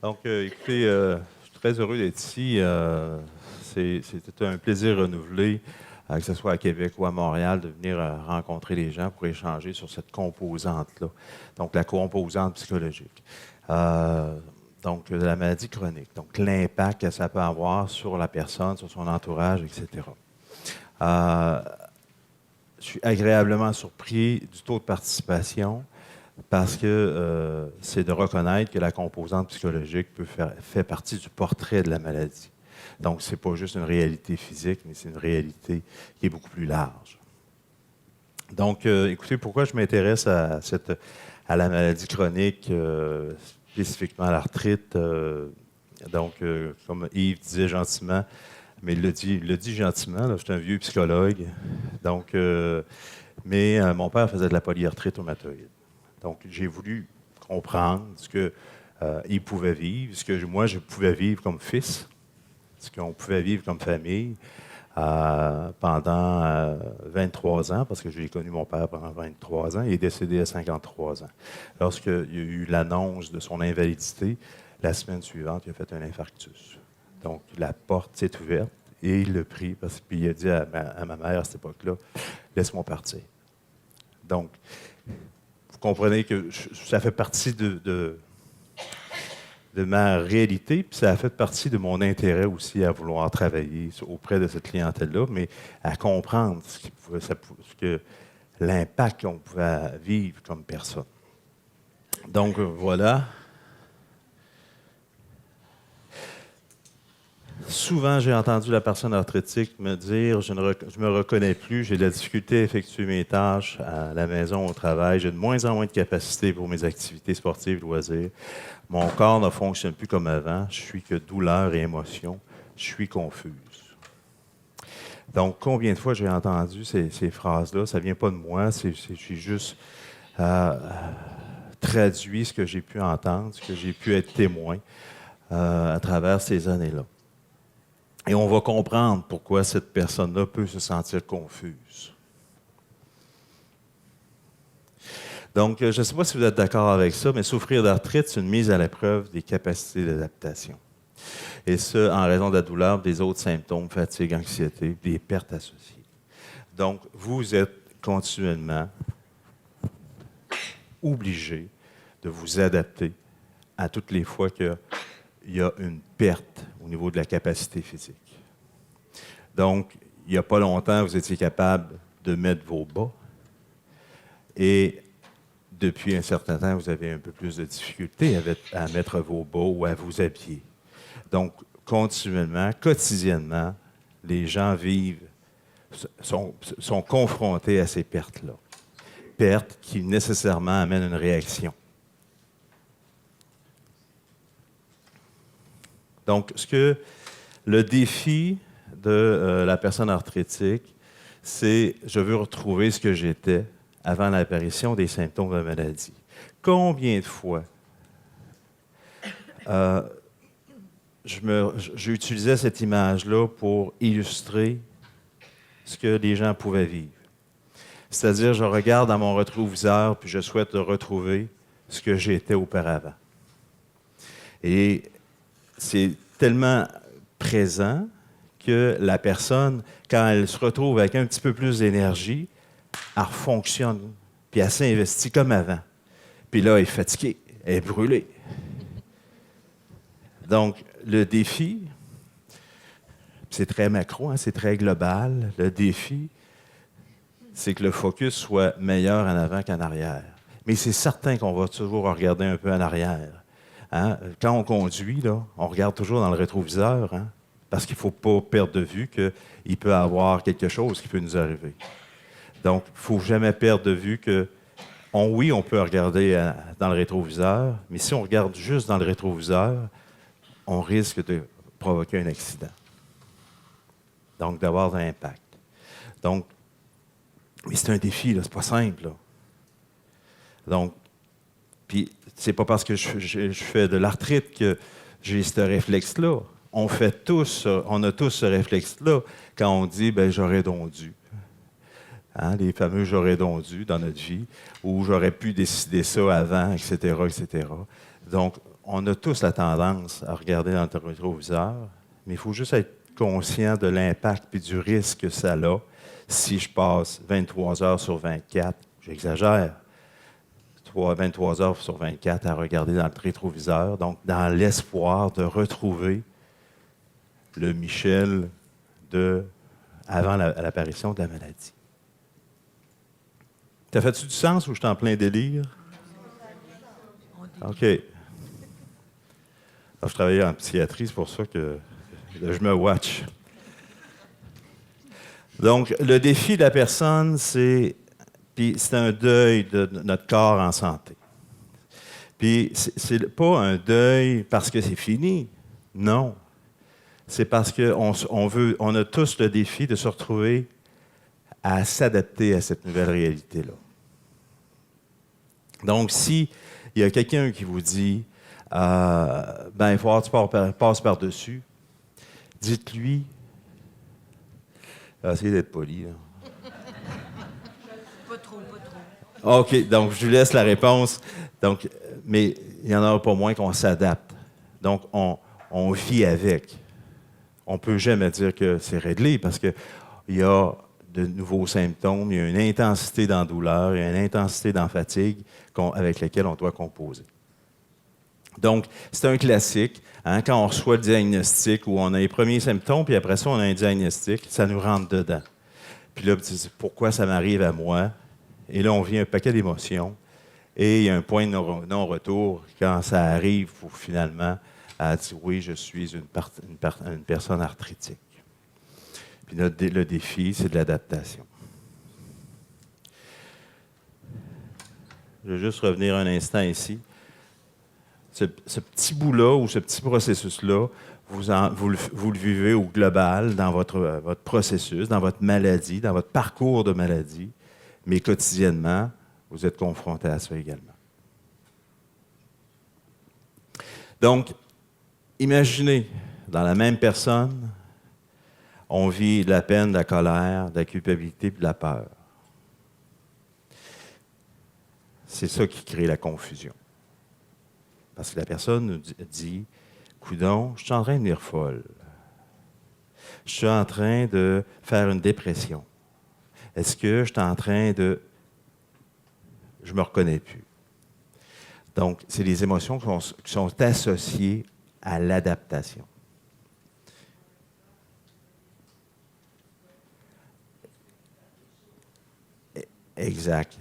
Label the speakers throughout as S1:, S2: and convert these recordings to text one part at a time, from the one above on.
S1: Donc, écoutez, je suis très heureux d'être ici. C'était un plaisir renouvelé, que ce soit à Québec ou à Montréal, de venir rencontrer les gens pour échanger sur cette composante-là, donc la composante psychologique. Euh, donc, de la maladie chronique, donc l'impact que ça peut avoir sur la personne, sur son entourage, etc. Euh, je suis agréablement surpris du taux de participation parce que c'est de reconnaître que la composante psychologique fait partie du portrait de la maladie. Donc, ce n'est pas juste une réalité physique, mais c'est une réalité qui est beaucoup plus large. Donc, écoutez, pourquoi je m'intéresse à la maladie chronique, spécifiquement à l'arthrite. Comme Yves disait gentiment, mais il le dit gentiment, là, je suis un vieux psychologue. Donc, mais mon père faisait de la polyarthrite rhumatoïde. Donc, j'ai voulu comprendre ce qu'il pouvait vivre, ce que moi, je pouvais vivre comme fils, ce qu'on pouvait vivre comme famille pendant 23 ans, parce que j'ai connu mon père pendant 23 ans. Il est décédé à 53 ans. Lorsqu'il y a eu l'annonce de son invalidité, la semaine suivante, il a fait un infarctus. Donc, la porte s'est ouverte et il l'a pris, puis il a dit à ma mère à cette époque-là, « Laisse-moi partir. » Donc, vous comprenez que ça fait partie de ma réalité, puis ça a fait partie de mon intérêt aussi à vouloir travailler auprès de cette clientèle-là, mais à comprendre l'impact qu'on pouvait vivre comme personne. Donc, voilà. Souvent, j'ai entendu la personne arthritique me dire « Je me reconnais plus, j'ai de la difficulté à effectuer mes tâches à la maison, au travail, j'ai de moins en moins de capacité pour mes activités sportives, loisirs. Mon corps ne fonctionne plus comme avant, je suis que douleur et émotion, je suis confuse. » Donc, combien de fois j'ai entendu ces phrases-là? Ça ne vient pas de moi, j'ai juste traduit ce que j'ai pu entendre, ce que j'ai pu être témoin à travers ces années-là. Et on va comprendre pourquoi cette personne-là peut se sentir confuse. Donc, je ne sais pas si vous êtes d'accord avec ça, mais souffrir d'arthrite, c'est une mise à l'épreuve des capacités d'adaptation. Et ce, en raison de la douleur, des autres symptômes, fatigue, anxiété, des pertes associées. Donc, vous êtes continuellement obligé de vous adapter à toutes les fois qu'il y a une perte au niveau de la capacité physique. Donc, il n'y a pas longtemps, vous étiez capable de mettre vos bas et depuis un certain temps, vous avez un peu plus de difficulté à mettre vos bas ou à vous habiller. Donc, continuellement, quotidiennement, les gens sont confrontés à ces pertes-là. Pertes qui nécessairement amènent une réaction. Donc, le défi de la personne arthritique, c'est je veux retrouver ce que j'étais avant l'apparition des symptômes de la maladie. Combien de fois j'utilisais cette image-là pour illustrer ce que les gens pouvaient vivre. C'est-à-dire, je regarde dans mon rétroviseur puis je souhaite retrouver ce que j'étais auparavant. Et c'est tellement présent que la personne, quand elle se retrouve avec un petit peu plus d'énergie, elle fonctionne, puis elle s'investit comme avant. Puis là, elle est fatiguée, elle est brûlée. Donc, le défi, c'est très macro, hein, c'est très global. Le défi, c'est que le focus soit meilleur en avant qu'en arrière. Mais c'est certain qu'on va toujours regarder un peu en arrière. Hein? Quand on conduit, là, on regarde toujours dans le rétroviseur, hein? Parce qu'il ne faut pas perdre de vue qu'il peut y avoir quelque chose qui peut nous arriver. Donc, il ne faut jamais perdre de vue que, oui, on peut regarder dans le rétroviseur, mais si on regarde juste dans le rétroviseur, on risque de provoquer un accident. Donc, d'avoir un impact. Donc, mais c'est un défi, là, c'est pas simple, là. Donc, puis, c'est pas parce que je fais de l'arthrite que j'ai ce réflexe-là. On a tous ce réflexe-là quand on dit, ben j'aurais donc dû. Hein, les fameux j'aurais donc dû dans notre vie, ou j'aurais pu décider ça avant, etc., etc. Donc, on a tous la tendance à regarder dans le rétroviseur, mais il faut juste être conscient de l'impact et du risque que ça a si je passe 23 heures sur 24, j'exagère, 23 heures sur 24 à regarder dans le rétroviseur, donc dans l'espoir de retrouver le Michel avant l'apparition de la maladie. Ça fait-tu du sens ou je suis en plein délire? OK. Alors, je travaillais en psychiatrie, c'est pour ça que je me watch. Donc, le défi de la personne, c'est un deuil de notre corps en santé. Puis, c'est pas un deuil parce que c'est fini. Non. C'est parce qu'on a tous le défi de se retrouver à s'adapter à cette nouvelle réalité-là. Donc, s'il y a quelqu'un qui vous dit il va falloir que tu passes par-dessus, dites-lui, essayez d'être poli, là.
S2: Pas trop.
S1: OK, donc je vous laisse la réponse. Donc, mais il n'y en aura pas moins qu'on s'adapte. Donc, on vit avec. On ne peut jamais dire que c'est réglé parce qu'il y a de nouveaux symptômes, il y a une intensité dans la douleur, il y a une intensité dans la fatigue avec laquelle on doit composer. Donc, c'est un classique. Hein, quand on reçoit le diagnostic où on a les premiers symptômes, puis après ça, on a un diagnostic, ça nous rentre dedans. Puis là, pourquoi ça m'arrive à moi? Et là, on vit un paquet d'émotions. Et il y a un point de non-retour quand ça arrive pour finalement à dire oui, je suis une personne arthritique. Puis le défi, c'est de l'adaptation. Je vais juste revenir un instant ici. Ce petit bout-là ou ce petit processus-là, vous le vivez au global dans votre processus, dans votre maladie, dans votre parcours de maladie, mais quotidiennement, vous êtes confronté à ça également. Donc, imaginez, dans la même personne, on vit de la peine, de la colère, de la culpabilité et de la peur. C'est ça qui crée la confusion. Parce que la personne nous dit « Coudon, je suis en train de devenir folle. Je suis en train de faire une dépression. Est-ce que je suis en train de... Je ne me reconnais plus. » Donc, c'est les émotions qui sont associées à l'adaptation. Exact.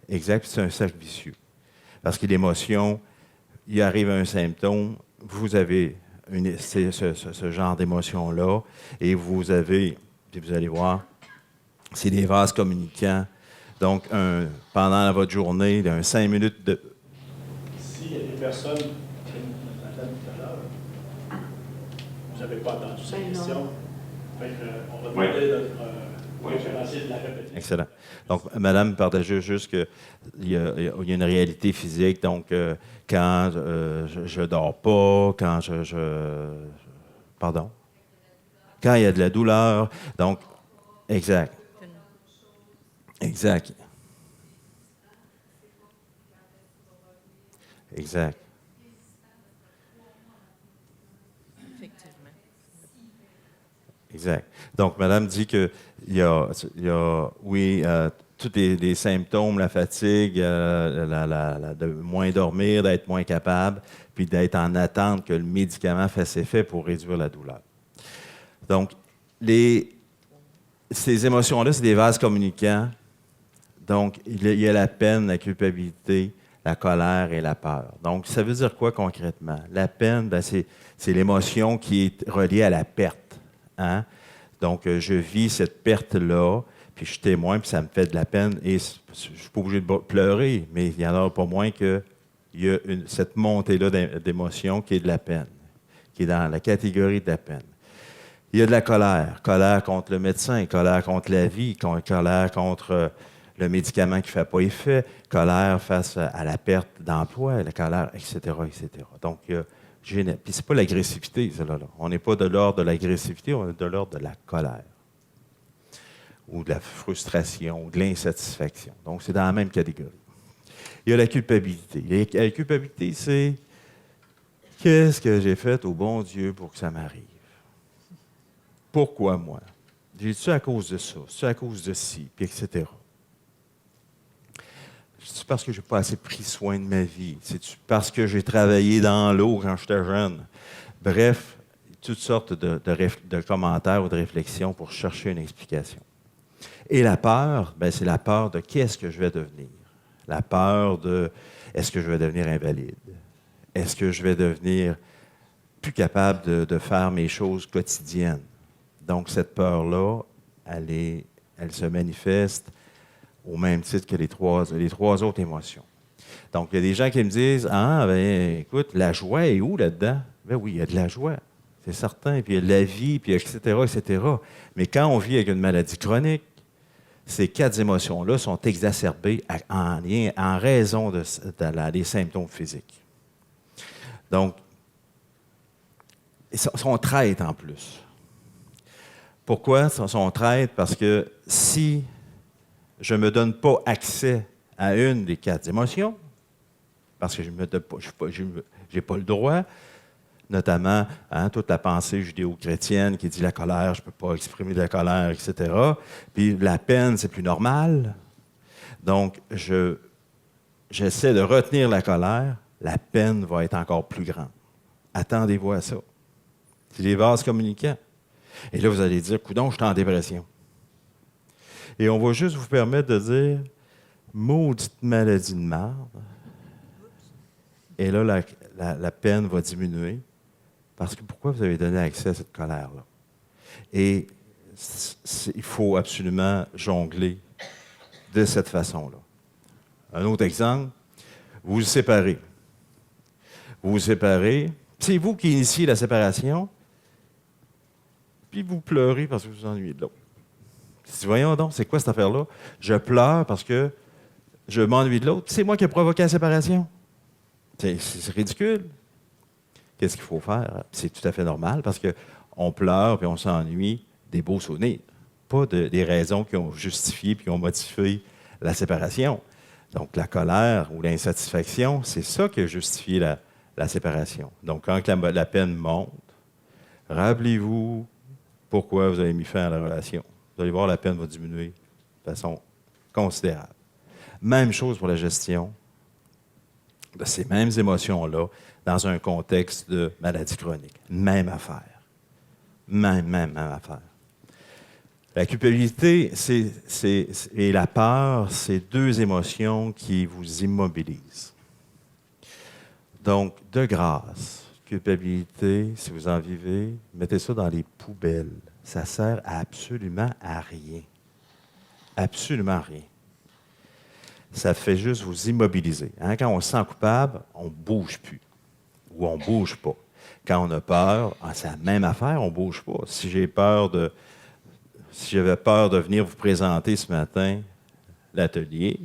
S1: Exact, c'est un cercle vicieux. Parce que l'émotion, il arrive un symptôme, vous avez ce genre d'émotion-là, et vous avez, puis vous allez voir, c'est des vases communicants. Donc, pendant votre journée, 5 minutes de...
S3: S'il y a des personnes, comme madame tout à l'heure, vous n'avez pas entendu sa question, on va demander notre conférencier de la répéter.
S1: Excellent. Donc, madame partageait juste qu'il y a une réalité physique. Donc, quand je ne dors pas, quand pardon? Quand il y a de la douleur. Donc, exact. Exact. Exact.
S2: Effectivement.
S1: Exact. Donc, madame dit qu'il y a oui, tous les symptômes, la fatigue, de moins dormir, d'être moins capable, puis d'être en attente que le médicament fasse effet pour réduire la douleur. Donc, ces émotions-là, c'est des vases communicants. Donc, il y a la peine, la culpabilité, la colère et la peur. Donc, ça veut dire quoi concrètement? La peine, c'est l'émotion qui est reliée à la perte. Hein? Donc, je vis cette perte-là, puis je suis témoin, puis ça me fait de la peine. Et je ne suis pas obligé de pleurer, mais il y en a pas moins qu'il y a cette montée-là d'émotion qui est de la peine, qui est dans la catégorie de la peine. Il y a de la colère. Colère contre le médecin, colère contre la vie, colère contre le médicament qui ne fait pas effet, colère face à la perte d'emploi, la colère, etc., etc. Donc, puis c'est pas l'agressivité, cela là. On n'est pas de l'ordre de l'agressivité, on est de l'ordre de la colère. Ou de la frustration, ou de l'insatisfaction. Donc, c'est dans la même catégorie. Il y a la culpabilité. La culpabilité, c'est Qu'est-ce que j'ai fait au bon Dieu pour que ça m'arrive? Pourquoi moi? J'ai-tu à cause de ça? C'est à cause de ci? Puis etc. C'est parce que je n'ai pas assez pris soin de ma vie? C'est parce que j'ai travaillé dans l'eau quand j'étais jeune? Bref, toutes sortes de commentaires ou de réflexions pour chercher une explication. Et la peur, ben, c'est la peur de qu'est-ce que je vais devenir? La peur de est-ce que je vais devenir invalide? Est-ce que je vais devenir plus capable de faire mes choses quotidiennes? Donc, cette peur-là, elle se manifeste au même titre que les trois autres émotions. Donc, il y a des gens qui me disent, « Ah, ben, écoute, la joie est où là-dedans? » Ben oui, il y a de la joie, c'est certain, puis il y a de la vie, puis etc., etc. Mais quand on vit avec une maladie chronique, ces 4 émotions-là sont exacerbées en raison des symptômes physiques. Donc, ils sont traites en plus. Pourquoi sont traites? Parce que si je ne me donne pas accès à une des 4 émotions, parce que je n'ai pas le droit, notamment toute la pensée judéo-chrétienne qui dit la colère, je ne peux pas exprimer de la colère, etc. Puis la peine, c'est plus normal. Donc, j'essaie de retenir la colère, la peine va être encore plus grande. Attendez-vous à ça. C'est des vases communicants. Et là, vous allez dire, coudonc, je suis en dépression. Et on va juste vous permettre de dire, maudite maladie de marde. Et là, la peine va diminuer. Parce que pourquoi vous avez donné accès à cette colère-là? Et il faut absolument jongler de cette façon-là. Un autre exemple, vous vous séparez. Vous vous séparez, c'est vous qui initiez la séparation, puis vous pleurez parce que vous vous ennuyez de l'autre. Voyons donc, c'est quoi cette affaire-là? Je pleure parce que je m'ennuie de l'autre, c'est moi qui ai provoqué la séparation. C'est ridicule. Qu'est-ce qu'il faut faire? C'est tout à fait normal parce qu'on pleure et on s'ennuie des beaux souvenirs, pas des raisons qui ont justifié puis qui ont motivé la séparation. Donc, la colère ou l'insatisfaction, c'est ça qui a justifié la séparation. Donc, quand la peine monte, rappelez-vous pourquoi vous avez mis fin à la relation. Vous allez voir, la peine va diminuer de façon considérable. Même chose pour la gestion de ces mêmes émotions-là dans un contexte de maladie chronique. Même affaire. Même affaire. La culpabilité et la peur, c'est 2 émotions qui vous immobilisent. Donc, de grâce, culpabilité, si vous en vivez, mettez ça dans les poubelles. Ça sert absolument à rien. Absolument à rien. Ça fait juste vous immobiliser. Quand on se sent coupable, on ne bouge plus. Ou on ne bouge pas. Quand on a peur, c'est la même affaire, on ne bouge pas. Si j'avais peur de venir vous présenter ce matin l'atelier,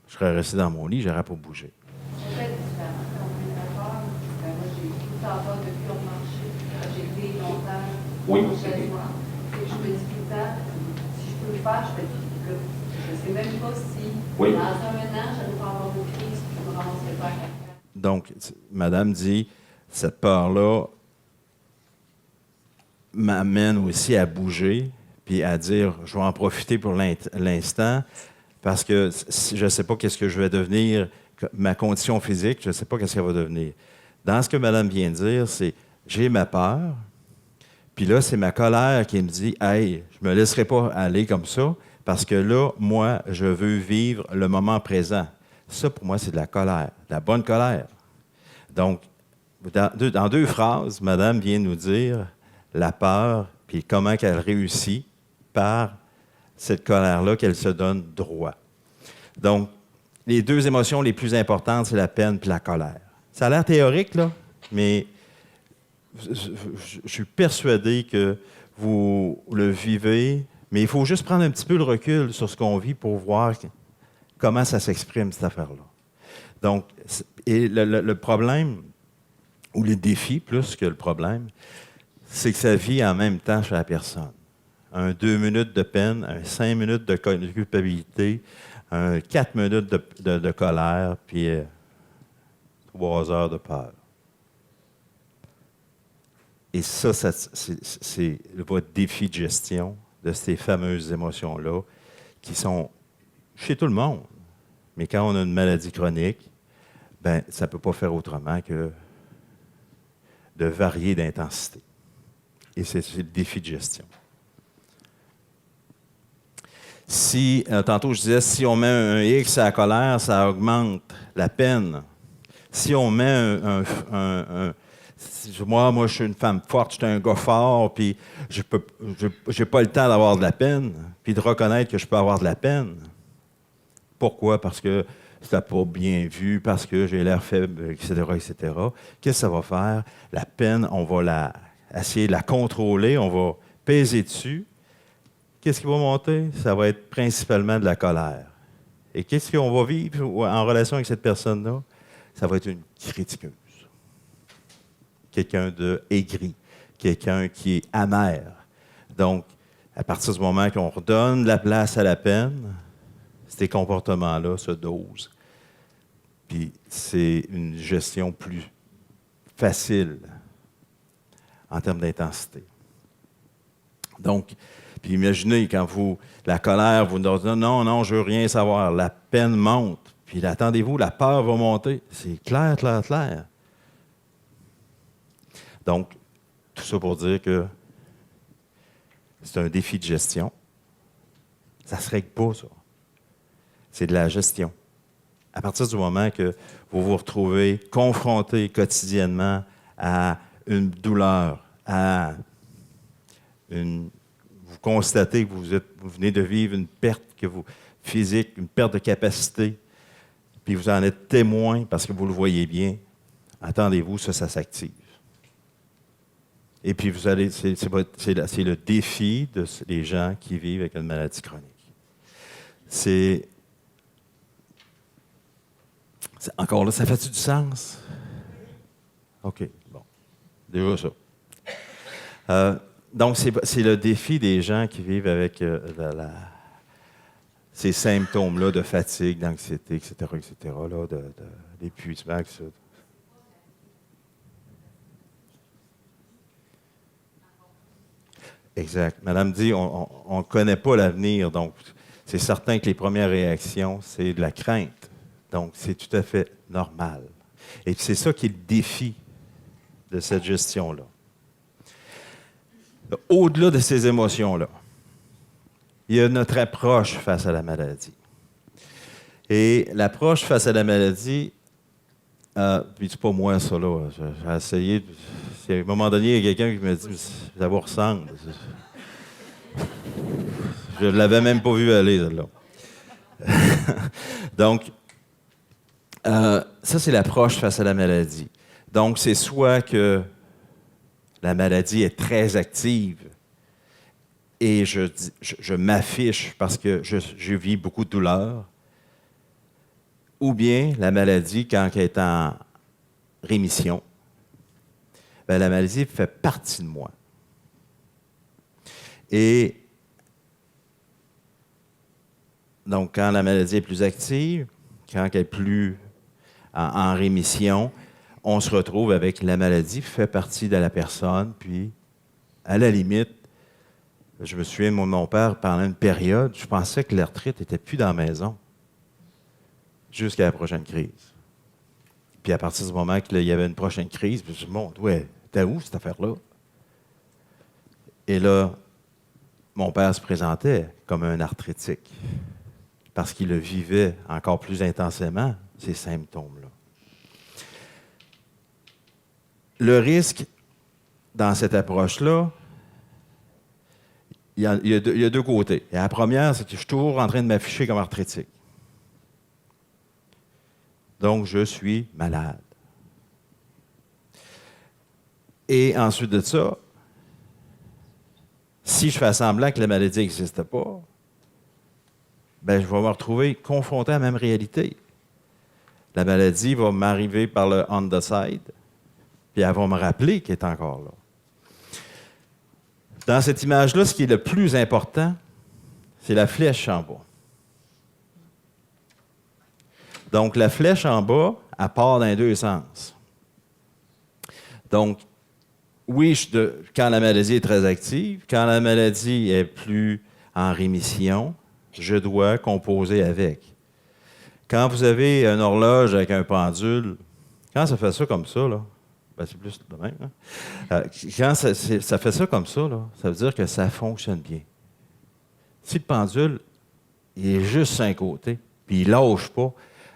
S1: je serais resté dans mon lit, je n'aurais pas bougé.
S4: C'est très différent. Quand on a peur, moi, j'ai tout le temps peur depuis qu'on marchait. J'ai été longtemps au changement. Et je me dis tout le temps, si je peux le faire, je fais tout. Je ne sais même pas si, dans un an, j'allais pas avoir de crise, puis je me ramasserai pas à quelqu'un.
S1: Donc, madame dit, cette peur-là m'amène aussi à bouger, puis à dire, je vais en profiter pour l'instant, parce que je ne sais pas qu'est-ce que je vais devenir, ma condition physique, je ne sais pas qu'est-ce qu'elle va devenir. Dans ce que madame vient de dire, c'est, j'ai ma peur, puis là, c'est ma colère qui me dit, hey, je ne me laisserai pas aller comme ça, parce que là, moi, je veux vivre le moment présent. Ça, pour moi, c'est de la colère, de la bonne colère. Donc, dans 2 phrases, madame vient nous dire la peur, puis comment qu'elle réussit par cette colère-là qu'elle se donne droit. Donc, les 2 émotions les plus importantes, c'est la peine puis la colère. Ça a l'air théorique, là, mais je suis persuadé que vous le vivez, mais il faut juste prendre un petit peu le recul sur ce qu'on vit pour voir comment ça s'exprime, cette affaire-là. Donc, et le problème, ou le défi plus que le problème, c'est que ça vit en même temps chez la personne. Un 2 minutes de peine, un 5 minutes de culpabilité, un 4 minutes de colère, puis 3 heures de peur. Et ça c'est votre défi de gestion de ces fameuses émotions-là qui sont chez tout le monde. Mais quand on a une maladie chronique, ben ça ne peut pas faire autrement que de varier d'intensité. Et c'est le défi de gestion. Si, tantôt je disais, si on met un X à la colère, ça augmente la peine. Si on met moi, je suis une femme forte, je suis un gars fort, puis je n'ai pas le temps d'avoir de la peine, puis de reconnaître que je peux avoir de la peine. Pourquoi? Parce que ça n'a pas bien vu, parce que j'ai l'air faible, etc., etc. Qu'est-ce que ça va faire? La peine, on va essayer de la contrôler, on va peser dessus. Qu'est-ce qui va monter? Ça va être principalement de la colère. Et qu'est-ce qu'on va vivre en relation avec cette personne-là? Ça va être une critiqueuse. Quelqu'un de aigri, quelqu'un qui est amer. Donc, à partir du moment qu'on redonne la place à la peine, ces comportements-là se dosent. Puis c'est une gestion plus facile en termes d'intensité. Donc, puis imaginez, quand la colère, vous dites non, je veux rien savoir, la peine monte. Puis attendez-vous, la peur va monter. C'est clair, clair, clair. Donc, tout ça pour dire que c'est un défi de gestion. Ça ne se règle pas, ça. C'est de la gestion. À partir du moment que vous vous retrouvez confronté quotidiennement à une douleur, vous constatez que vous venez de vivre une perte physique, une perte de capacité, puis vous en êtes témoin parce que vous le voyez bien, attendez-vous, ça s'active. Et puis, c'est le défi des gens qui vivent avec une maladie chronique. Encore là, ça fait-tu du sens? OK, bon. Déjà ça. Donc, c'est le défi des gens qui vivent avec ces symptômes-là de fatigue, d'anxiété, etc., d'épuisement, etc. Exact. Madame dit, on ne connaît pas l'avenir, donc c'est certain que les premières réactions, c'est de la crainte. Donc, c'est tout à fait normal. Et c'est ça qui est le défi de cette gestion-là. Au-delà de ces émotions-là, il y a notre approche face à la maladie. Et l'approche face à la maladie, puis c'est pas moi ça là, j'ai essayé, à un moment donné, il y a quelqu'un qui me dit « ça vous ressemble ». Je ne l'avais même pas vu aller, là. Donc, ça, c'est l'approche face à la maladie. Donc, c'est soit que la maladie est très active et je m'affiche parce que je vis beaucoup de douleur, ou bien la maladie, quand elle est en rémission, bien, la maladie fait partie de moi. Et donc, quand la maladie est plus active, quand elle est plus en rémission, on se retrouve avec la maladie qui fait partie de la personne, puis, à la limite, je me souviens, mon père, pendant une période, je pensais que l'arthrite n'était plus dans la maison, jusqu'à la prochaine crise. Puis à partir du moment qu'il y avait une prochaine crise, je me suis dit, bon, ouais, t'es où cette affaire-là? Et là, mon père se présentait comme un arthritique, parce qu'il le vivait encore plus intensément, ces symptômes-là. Le risque dans cette approche-là, il y a deux côtés. Et la première, c'est que je suis toujours en train de m'afficher comme arthritique. Donc, je suis malade. Et ensuite de ça, si je fais semblant que la maladie n'existe pas, ben, je vais me retrouver confronté à la même réalité. La maladie va m'arriver par le on the side, puis elle va me rappeler qu'elle est encore là. Dans cette image-là, ce qui est le plus important, c'est la flèche en bas. Donc, la flèche en bas, elle part dans les deux sens. Donc, oui, quand la maladie est très active, quand la maladie est plus en rémission, je dois composer avec. Quand vous avez une horloge avec un pendule, quand ça fait ça comme ça, là, ben c'est plus de même, hein? Quand ça fait ça comme ça, là, ça veut dire que ça fonctionne bien. Si le pendule, il est juste sur un côté, puis il ne lâche pas,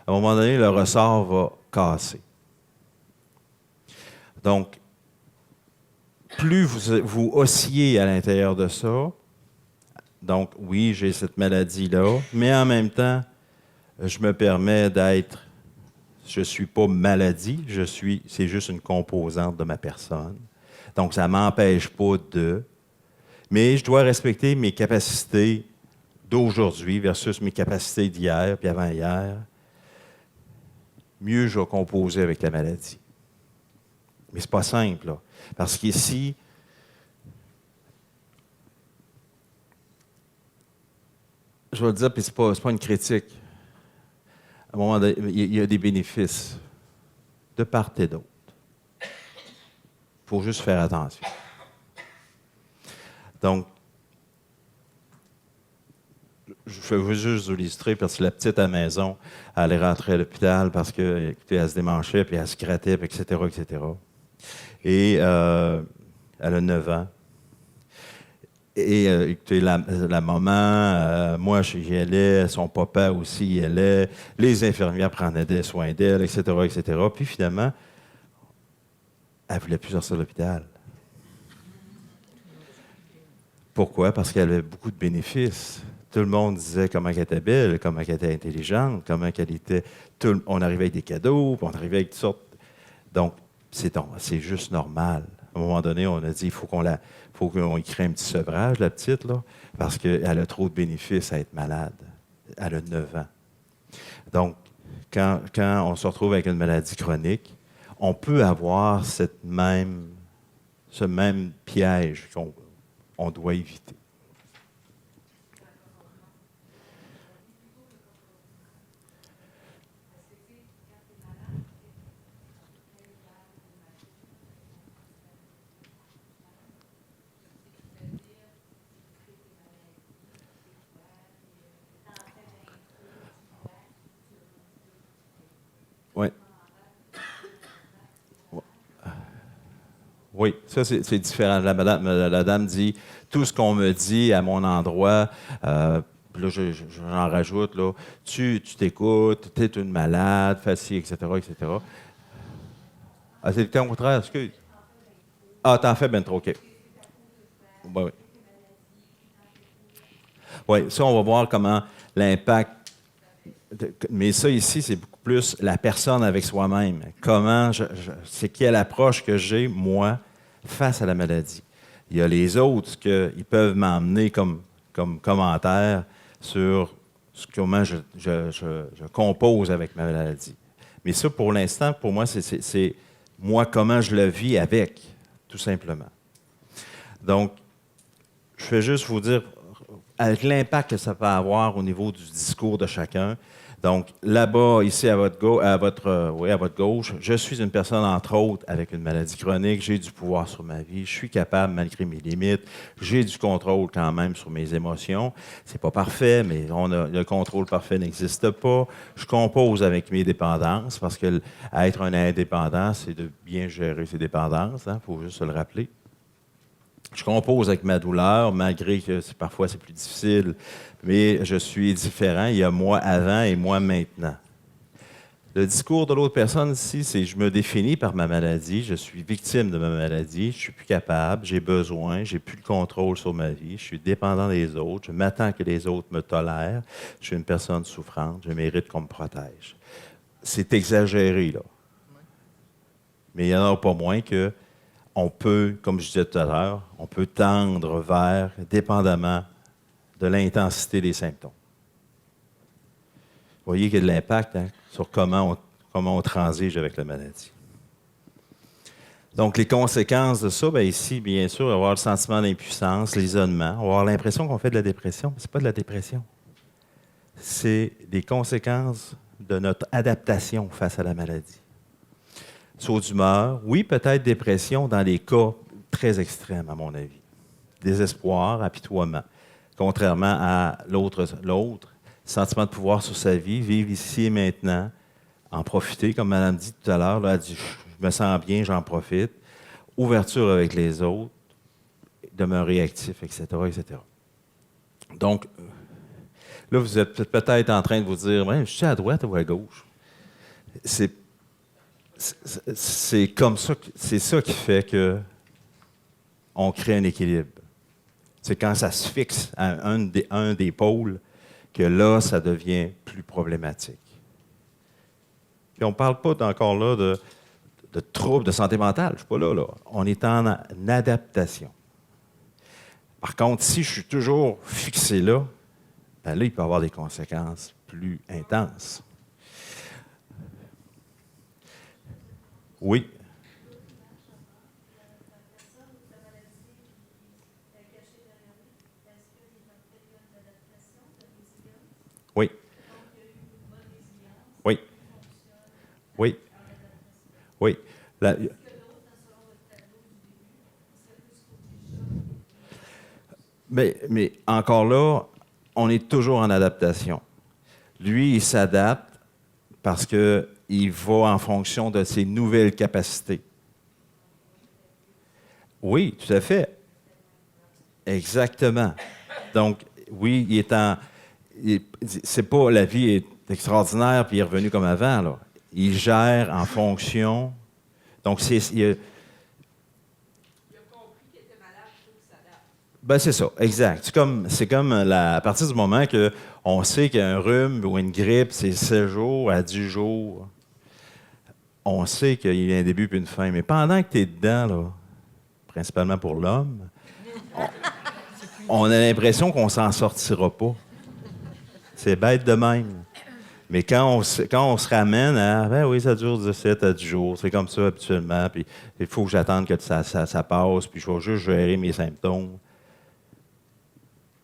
S1: à un moment donné, le ressort va casser. Donc, plus vous oscillez à l'intérieur de ça, donc oui, j'ai cette maladie-là, mais en même temps, je me permets d'être, je ne suis pas maladie, c'est juste une composante de ma personne. Donc, ça ne m'empêche pas mais je dois respecter mes capacités d'aujourd'hui versus mes capacités d'hier puis avant-hier. Mieux je vais composer avec la maladie. Mais ce n'est pas simple, là. Parce qu'ici, je vais le dire, puis ce n'est pas une critique. À un moment donné, il y a des bénéfices de part et d'autre. Il faut juste faire attention. Donc, je veux juste vous illustrer parce que la petite à la maison, elle est rentrée à l'hôpital parce que, écoutez, elle se démanchait, puis elle se grattait, puis etc., etc. Et elle a 9 ans. Et écoutez, la maman, moi, j'y allais, son papa aussi y allait, les infirmières prenaient des soins d'elle, etc., etc. Puis finalement, elle ne voulait plus sortir de l'hôpital. Pourquoi? Parce qu'elle avait beaucoup de bénéfices. Tout le monde disait comment elle était belle, comment elle était intelligente, comment elle était... on arrivait avec des cadeaux, puis on arrivait avec toutes sortes... Donc, c'est juste normal. À un moment donné, on a dit il faut qu'on y crée un petit sevrage, la petite, là, parce qu'elle a trop de bénéfices à être malade. Elle a 9 ans. Donc, quand on se retrouve avec une maladie chronique, on peut avoir ce même piège qu'on doit éviter. Oui. Oui, ça, c'est différent. La dame dit, tout ce qu'on me dit à mon endroit, là, j'en rajoute, là, tu t'écoutes, tu es une malade, facile, etc., etc. Ah, c'est le cas au contraire, excuse. Ah, t'en fais bien trop, OK. Oui, oui. Oui, ça, on va voir comment l'impact... Mais ça, ici, c'est beaucoup plus la personne avec soi-même. Comment c'est quelle approche que j'ai, moi, face à la maladie. Il y a les autres qu'ils peuvent m'emmener comme commentaire sur comment je compose avec ma maladie. Mais ça, pour l'instant, pour moi, c'est moi, comment je le vis avec, tout simplement. Donc, je vais juste vous dire, avec l'impact que ça peut avoir au niveau du discours de chacun. Donc, là-bas, ici, à votre gauche, je suis une personne, entre autres, avec une maladie chronique. J'ai du pouvoir sur ma vie. Je suis capable, malgré mes limites. J'ai du contrôle quand même sur mes émotions. C'est pas parfait, mais le contrôle parfait n'existe pas. Je compose avec mes dépendances, parce que être un indépendant, c'est de bien gérer ses dépendances. Il faut juste se le rappeler. Je compose avec ma douleur, malgré que parfois c'est plus difficile, mais je suis différent. Il y a moi avant et moi maintenant. Le discours de l'autre personne ici, c'est je me définis par ma maladie, je suis victime de ma maladie, je suis plus capable, j'ai besoin, j'ai plus le contrôle sur ma vie, je suis dépendant des autres, je m'attends que les autres me tolèrent, je suis une personne souffrante, je mérite qu'on me protège. C'est exagéré, là. Mais il n'y en a pas moins que on peut, comme je disais tout à l'heure, on peut tendre vers, dépendamment de l'intensité des symptômes. Vous voyez qu'il y a de l'impact sur comment on transige avec la maladie. Donc, les conséquences de ça, bien ici, bien sûr, avoir le sentiment d'impuissance, l'isolement, avoir l'impression qu'on fait de la dépression, mais ce n'est pas de la dépression. C'est des conséquences de notre adaptation face à la maladie. Saut d'humeur, oui, peut-être dépression dans les cas très extrême, à mon avis. Désespoir, apitoiement. Contrairement à l'autre, sentiment de pouvoir sur sa vie, vivre ici et maintenant, en profiter, comme Madame dit tout à l'heure, là, elle dit « je me sens bien, j'en profite », ouverture avec les autres, demeurer actif, etc., etc. Donc, là, vous êtes peut-être en train de vous dire « je suis à droite ou à gauche? » C'est comme ça, c'est ça qui fait que on crée un équilibre. C'est quand ça se fixe à un des pôles que là, ça devient plus problématique. Puis on ne parle pas encore là de troubles de santé mentale. Je ne suis pas là. On est en adaptation. Par contre, si je suis toujours fixé là, ben là, il peut y avoir des conséquences plus intenses. Oui. Oui. Oui. Oui. Oui. Mais encore là, on est toujours en adaptation. Lui, il s'adapte parce qu'il va en fonction de ses nouvelles capacités. Oui, tout à fait. Exactement. Donc, oui, il est en... C'est pas la vie est extraordinaire puis il est revenu comme avant, là. Il gère en fonction. Donc, il a compris qu'il était malade, il faut qu'il s'adapte. Ben, c'est ça, exact. C'est comme à partir du moment qu'on sait qu'il y a un rhume ou une grippe, c'est 7 jours à 10 jours. On sait qu'il y a un début puis une fin. Mais pendant que tu es dedans, là, principalement pour l'homme, on a l'impression qu'on s'en sortira pas. C'est bête de même. Mais quand on se ramène à « ben oui, ça dure de 7 à 10 jours, c'est comme ça habituellement, puis il faut que j'attende que ça passe, puis je vais juste gérer mes symptômes »,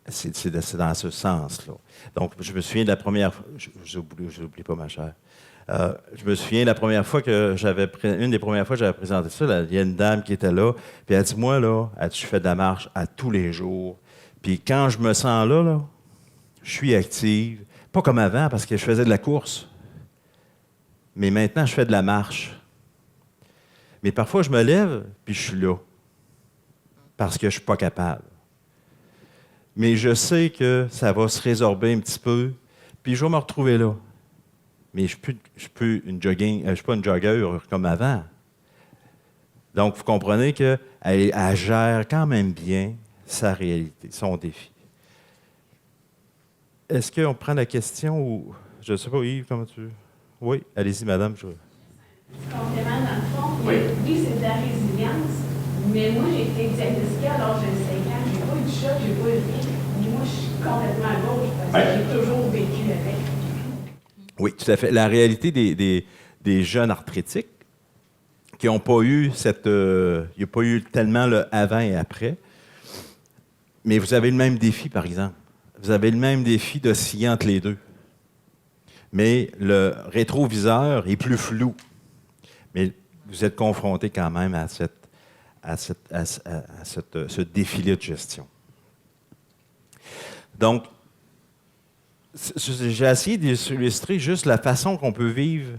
S1: c'est dans ce sens-là. Donc, je me souviens de la première fois... Je n'oublie pas ma chère. Je me souviens de la première fois une des premières fois que j'avais présenté ça, il y a une dame qui était là, puis elle dit « moi, là, je fais de la marche à tous les jours, puis quand je me sens là, je suis active. Pas comme avant, parce que je faisais de la course. Mais maintenant, je fais de la marche. Mais parfois, je me lève, puis je suis là. Parce que je ne suis pas capable. Mais je sais que ça va se résorber un petit peu, puis je vais me retrouver là. Mais je suis pas une joggeuse comme avant. Donc, vous comprenez qu'elle gère quand même bien sa réalité, son défi. Est-ce qu'on prend la question ou... Je ne sais pas, Yves, comment tu... Oui, allez-y, madame.
S5: Complément, dans le fond, oui, c'est de la résilience, mais moi, j'ai été diagnostiquée à l'âge de 5 ans. Je n'ai pas eu de choc, je n'ai pas eu rien. Mais moi, je suis complètement à gauche parce que j'ai toujours vécu avec.
S1: Oui, tout à fait. La réalité des jeunes arthrétiques qui n'ont pas eu il n'y a pas eu tellement le avant et après, mais vous avez le même défi, par exemple. Vous avez le même défi d'osciller entre les deux. Mais le rétroviseur est plus flou. Mais vous êtes confronté quand même à ce défi-là de gestion. Donc, j'ai essayé d'illustrer juste la façon qu'on peut vivre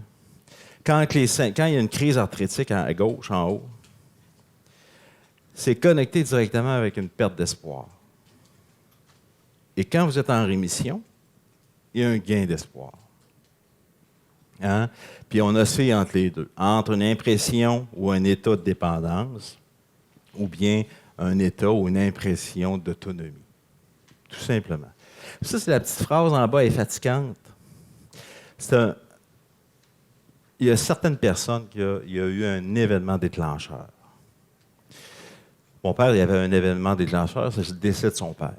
S1: quand il y a une crise arthrétique à gauche, en haut. C'est connecté directement avec une perte d'espoir. Et quand vous êtes en rémission, il y a un gain d'espoir. Hein? Puis on oscille entre les deux, entre une impression ou un état de dépendance, ou bien un état ou une impression d'autonomie. Tout simplement. Ça, c'est la petite phrase en bas, elle est fatigante. Il y a certaines personnes il y a eu un événement déclencheur. Mon père, il y avait un événement déclencheur, c'est le décès de son père.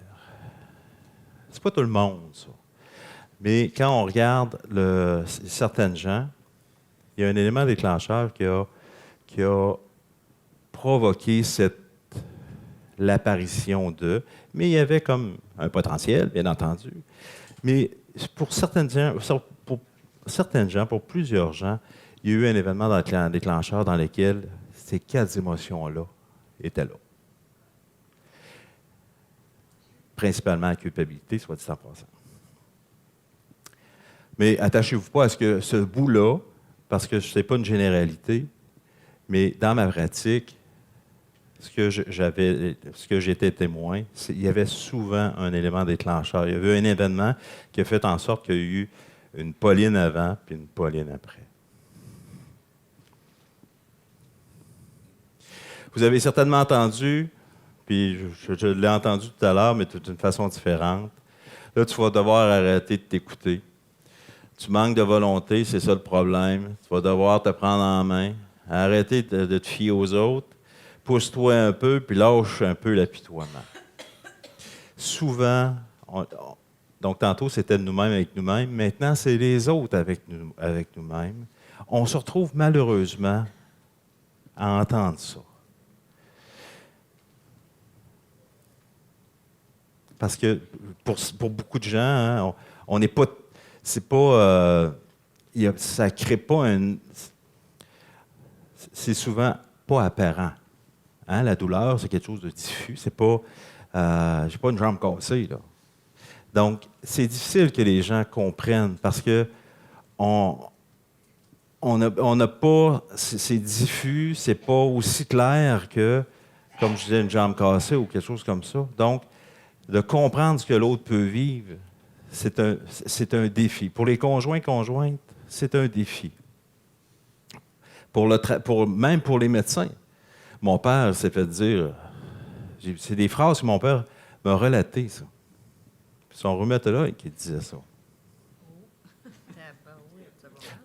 S1: C'est pas tout le monde, ça. Mais quand on regarde certaines gens, il y a un élément déclencheur qui a provoqué l'apparition de... Mais il y avait comme un potentiel, bien entendu. Mais pour certaines gens, pour plusieurs gens, il y a eu un événement déclencheur dans lequel ces 4 émotions-là était là. Principalement la culpabilité, soit dit en passant. Mais attachez-vous pas à ce bout-là, parce que ce n'est pas une généralité, mais dans ma pratique, ce que j'étais témoin, il y avait souvent un élément déclencheur. Il y avait un événement qui a fait en sorte qu'il y a eu une Pauline avant puis une Pauline après. Vous avez certainement entendu, puis je l'ai entendu tout à l'heure, mais d'une façon différente. Là, tu vas devoir arrêter de t'écouter. Tu manques de volonté, c'est ça le problème. Tu vas devoir te prendre en main, arrêter de te fier aux autres, pousse-toi un peu, puis lâche un peu l'apitoiement. Souvent, donc tantôt c'était nous-mêmes avec nous-mêmes, maintenant c'est les autres avec nous-mêmes. On se retrouve malheureusement à entendre ça. Parce que pour beaucoup de gens, hein, on n'est pas... C'est pas... ça ne crée pas un... C'est souvent pas apparent. Hein, la douleur, c'est quelque chose de diffus. C'est pas... j'ai pas une jambe cassée, là. Donc, c'est difficile que les gens comprennent parce que on n'a pas... C'est diffus, c'est pas aussi clair que, comme je disais, une jambe cassée ou quelque chose comme ça. Donc, de comprendre ce que l'autre peut vivre, c'est un défi. Pour les conjointes, c'est un défi. Même pour les médecins. Mon père s'est fait dire... C'est des phrases que mon père m'a relatées, ça. Puis son rhumatologue qui disait ça.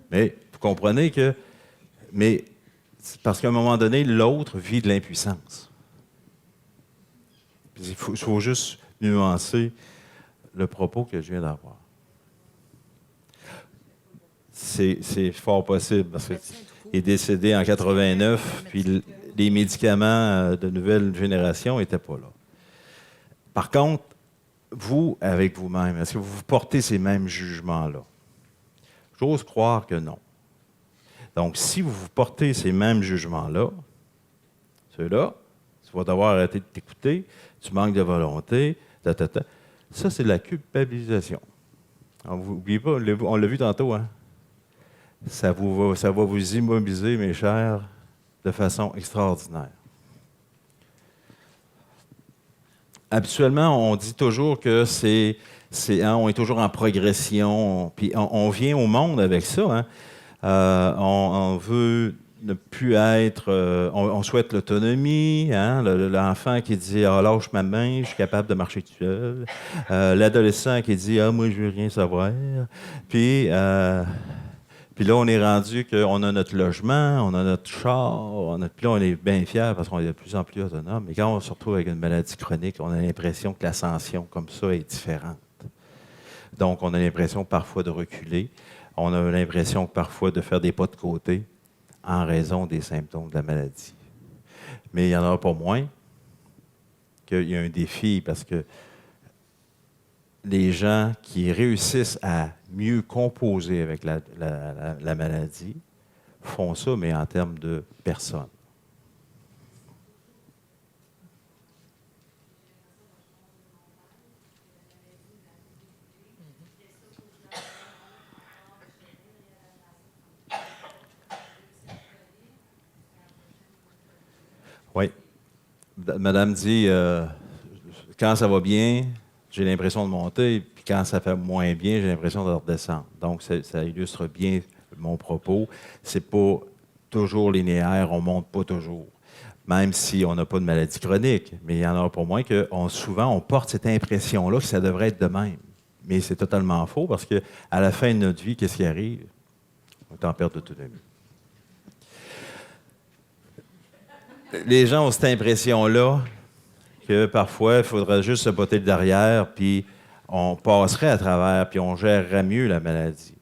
S1: Mais vous comprenez que... Mais c'est parce qu'à un moment donné, l'autre vit de l'impuissance. Puis il faut juste nuancer le propos que je viens d'avoir. C'est fort possible, parce qu'il est décédé en 89, puis les médicaments de nouvelle génération n'étaient pas là. Par contre, vous, avec vous-même, est-ce que vous portez ces mêmes jugements-là? J'ose croire que non. Donc, si vous portez ces mêmes jugements-là, ceux-là, tu vas devoir arrêter de t'écouter, tu manques de volonté, ça, c'est de la culpabilisation. N'oubliez pas, on l'a vu tantôt, hein? Ça va vous immobiliser, mes chers, de façon extraordinaire. Habituellement, on dit toujours que on est toujours en progression, puis on vient au monde avec ça. Hein? On veut ne plus être... on souhaite l'autonomie, hein? L'enfant qui dit « Ah, lâche ma main, je suis capable de marcher tout seul. » L'adolescent qui dit « Ah, moi, je veux rien savoir. » Puis là, on est rendu qu'on a notre logement, on a notre char, puis là, on est bien fiers parce qu'on est de plus en plus autonome. Mais quand on se retrouve avec une maladie chronique, on a l'impression que l'ascension, comme ça, est différente. Donc, on a l'impression parfois de reculer. On a l'impression parfois de faire des pas de côté en raison des symptômes de la maladie. Mais il n'y en aura pas moins qu'il y a un défi parce que les gens qui réussissent à mieux composer avec la maladie font ça, mais en termes de personnes. Oui. Madame dit, quand ça va bien, j'ai l'impression de monter, puis quand ça fait moins bien, j'ai l'impression de redescendre. Donc, ça illustre bien mon propos. C'est pas toujours linéaire, on monte pas toujours. Même si on n'a pas de maladie chronique. Mais il y en a pour moins que souvent, on porte cette impression-là que ça devrait être de même. Mais c'est totalement faux parce qu'à la fin de notre vie, qu'est-ce qui arrive? On est en perte d'autonomie. Les gens ont cette impression-là que parfois, il faudrait juste se botter le derrière, puis on passerait à travers, puis on gérerait mieux la maladie.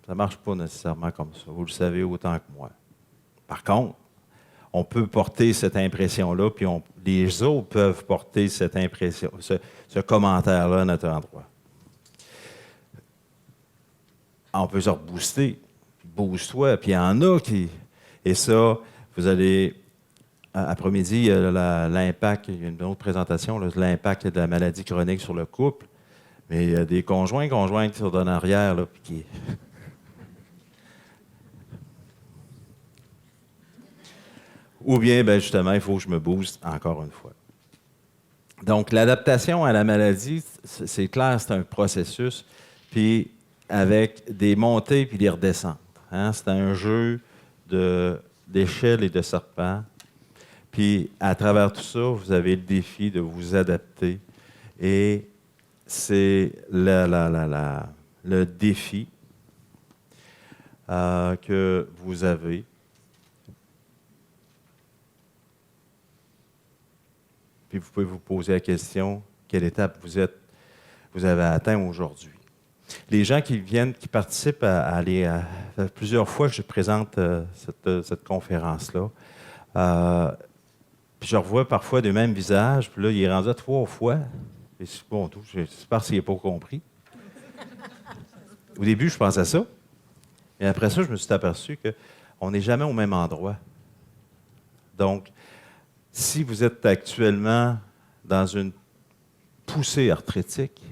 S1: Ça ne marche pas nécessairement comme ça. Vous le savez autant que moi. Par contre, on peut porter cette impression-là, puis les autres peuvent porter cette impression, ce commentaire-là à notre endroit. On peut se rebooster. Booste-toi. Puis il y en a qui... Et ça, vous allez après-midi, il y a l'impact, il y a une autre présentation, là, l'impact de la maladie chronique sur le couple. Mais il y a des conjointes qui sont en arrière, là, puis qui... Ou bien, ben justement, il faut que je me booste encore une fois. Donc, l'adaptation à la maladie, c'est clair, c'est un processus, puis avec des montées puis des redescentes. Hein? C'est un jeu d'échelle et de serpent. Puis, à travers tout ça, vous avez le défi de vous adapter. Et c'est le défi que vous avez. Puis vous pouvez vous poser la question, quelle étape vous avez atteint aujourd'hui? Les gens qui participent à plusieurs fois que je présente cette conférence-là, puis je revois parfois des mêmes visages, puis là, il est rendu à 3 fois. Et c'est bon, tout, j'espère qu'il n'a pas compris. Au début, je pensais à ça. Et après ça, je me suis aperçu qu'on n'est jamais au même endroit. Donc, si vous êtes actuellement dans une poussée arthritique,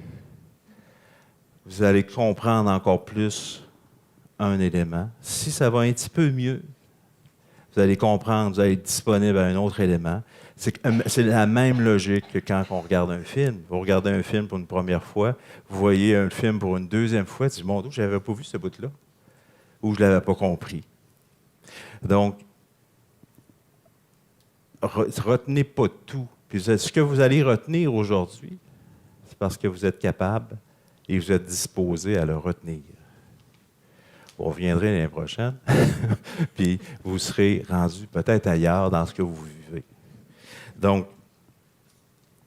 S1: vous allez comprendre encore plus un élément. Si ça va un petit peu mieux, vous allez comprendre, vous allez être disponible à un autre élément. C'est la même logique que quand on regarde un film. Vous regardez un film pour une première fois, vous voyez un film pour une deuxième fois, tu dis, mon Dieu, je n'avais pas vu ce bout-là, ou je ne l'avais pas compris. Donc, retenez pas tout. Puis ce que vous allez retenir aujourd'hui, c'est parce que vous êtes capable et vous êtes disposé à le retenir. Vous reviendrez l'année prochaine, puis vous serez rendu peut-être ailleurs dans ce que vous vivez. Donc,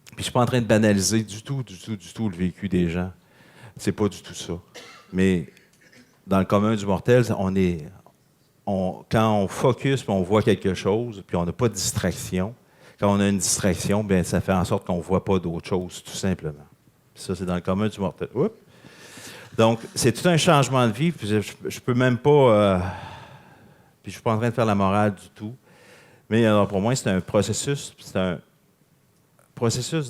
S1: puis je ne suis pas en train de banaliser du tout le vécu des gens. C'est pas du tout ça. Mais dans le commun du mortel, quand on focus puis on voit quelque chose, puis on n'a pas de distraction, quand on a une distraction, bien, ça fait en sorte qu'on ne voit pas d'autre chose, tout simplement. Puis ça, c'est dans le commun du mortel. Oups. Donc, c'est tout un changement de vie. Puis je peux même pas... puis je ne suis pas en train de faire la morale du tout. Mais alors, pour moi, c'est un processus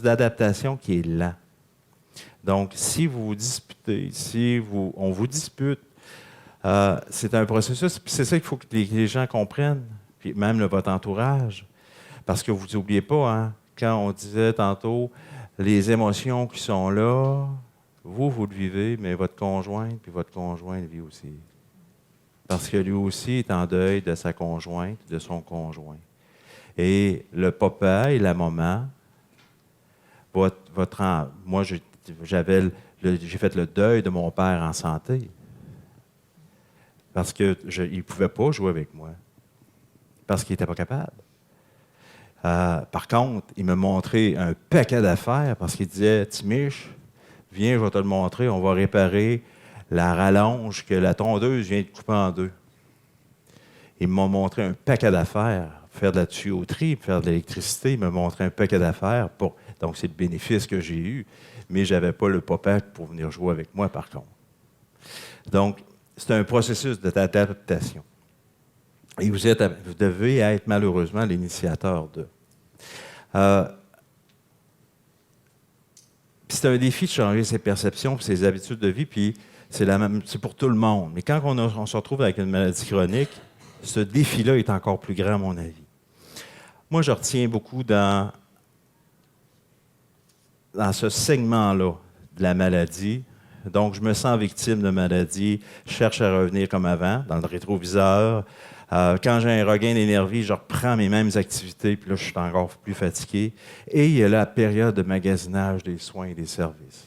S1: d'adaptation qui est lent. Donc, si vous vous disputez, on vous dispute, c'est un processus, puis c'est ça qu'il faut que les gens comprennent, puis même votre entourage. Parce que vous n'oubliez pas, hein, quand on disait tantôt, les émotions qui sont là, vous le vivez, mais votre conjointe, puis votre conjoint le vit aussi. Parce que lui aussi est en deuil de sa conjointe, de son conjoint. Et le papa et la maman, moi, j'ai fait le deuil de mon père en santé. Parce qu'il ne pouvait pas jouer avec moi. Parce qu'il n'était pas capable. Par contre, il me montrait un paquet d'affaires parce qu'il disait « Timiche, viens, je vais te le montrer, on va réparer la rallonge que la tondeuse vient de couper en deux. » Il m'a montré un paquet d'affaires. Faire de la tuyauterie, faire de l'électricité, il m'a montré un paquet d'affaires. Donc, c'est le bénéfice que j'ai eu. Mais je n'avais pas le papa pour venir jouer avec moi, par contre. Donc, c'est un processus d'adaptation. Et vous devez être malheureusement l'initiateur de. C'est un défi de changer ses perceptions, ses habitudes de vie, puis c'est pour tout le monde. Mais quand on se retrouve avec une maladie chronique, ce défi-là est encore plus grand, à mon avis. Moi, je retiens beaucoup dans ce segment-là de la maladie. Donc, je me sens victime de maladie, je cherche à revenir comme avant, dans le rétroviseur. Quand j'ai un regain d'énergie, je reprends mes mêmes activités, puis là, je suis encore plus fatigué. Et il y a la période de magasinage des soins et des services.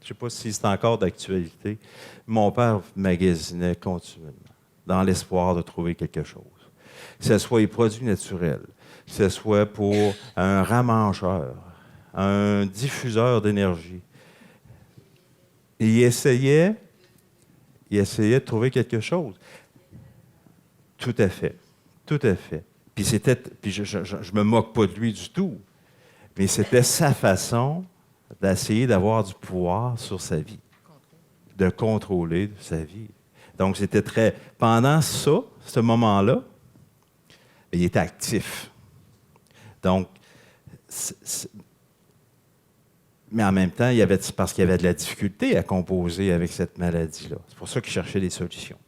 S1: Je ne sais pas si c'est encore d'actualité. Mon père magasinait continuellement, dans l'espoir de trouver quelque chose. Que ce soit les produits naturels, que ce soit pour un ramancheur, un diffuseur d'énergie. Il essayait de trouver quelque chose. Tout à fait. Tout à fait. Puis je me moque pas de lui du tout, mais c'était sa façon d'essayer d'avoir du pouvoir sur sa vie, de contrôler sa vie. Donc, c'était pendant ce moment-là, il était actif. Donc, mais en même temps, parce qu'il y avait de la difficulté à composer avec cette maladie-là. C'est pour ça qu'il cherchait des solutions.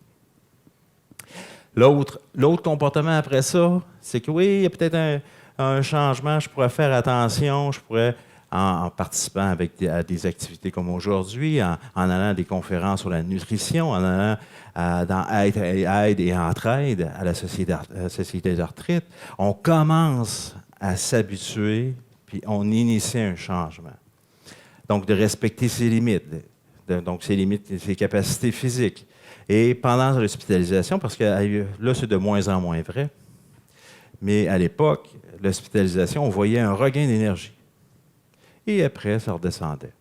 S1: L'autre comportement après ça, c'est que oui, il y a peut-être un changement, je pourrais faire attention, je pourrais, en participant à des activités comme aujourd'hui, en allant à des conférences sur la nutrition, en allant dans Aide et Entraide à la Société d'arthrite, on commence à s'habituer, puis on initie un changement. Donc, de respecter ses limites, donc ses limites, ses capacités physiques. Et pendant l'hospitalisation, parce que là, c'est de moins en moins vrai, mais à l'époque, l'hospitalisation, on voyait un regain d'énergie. Et après, ça redescendait.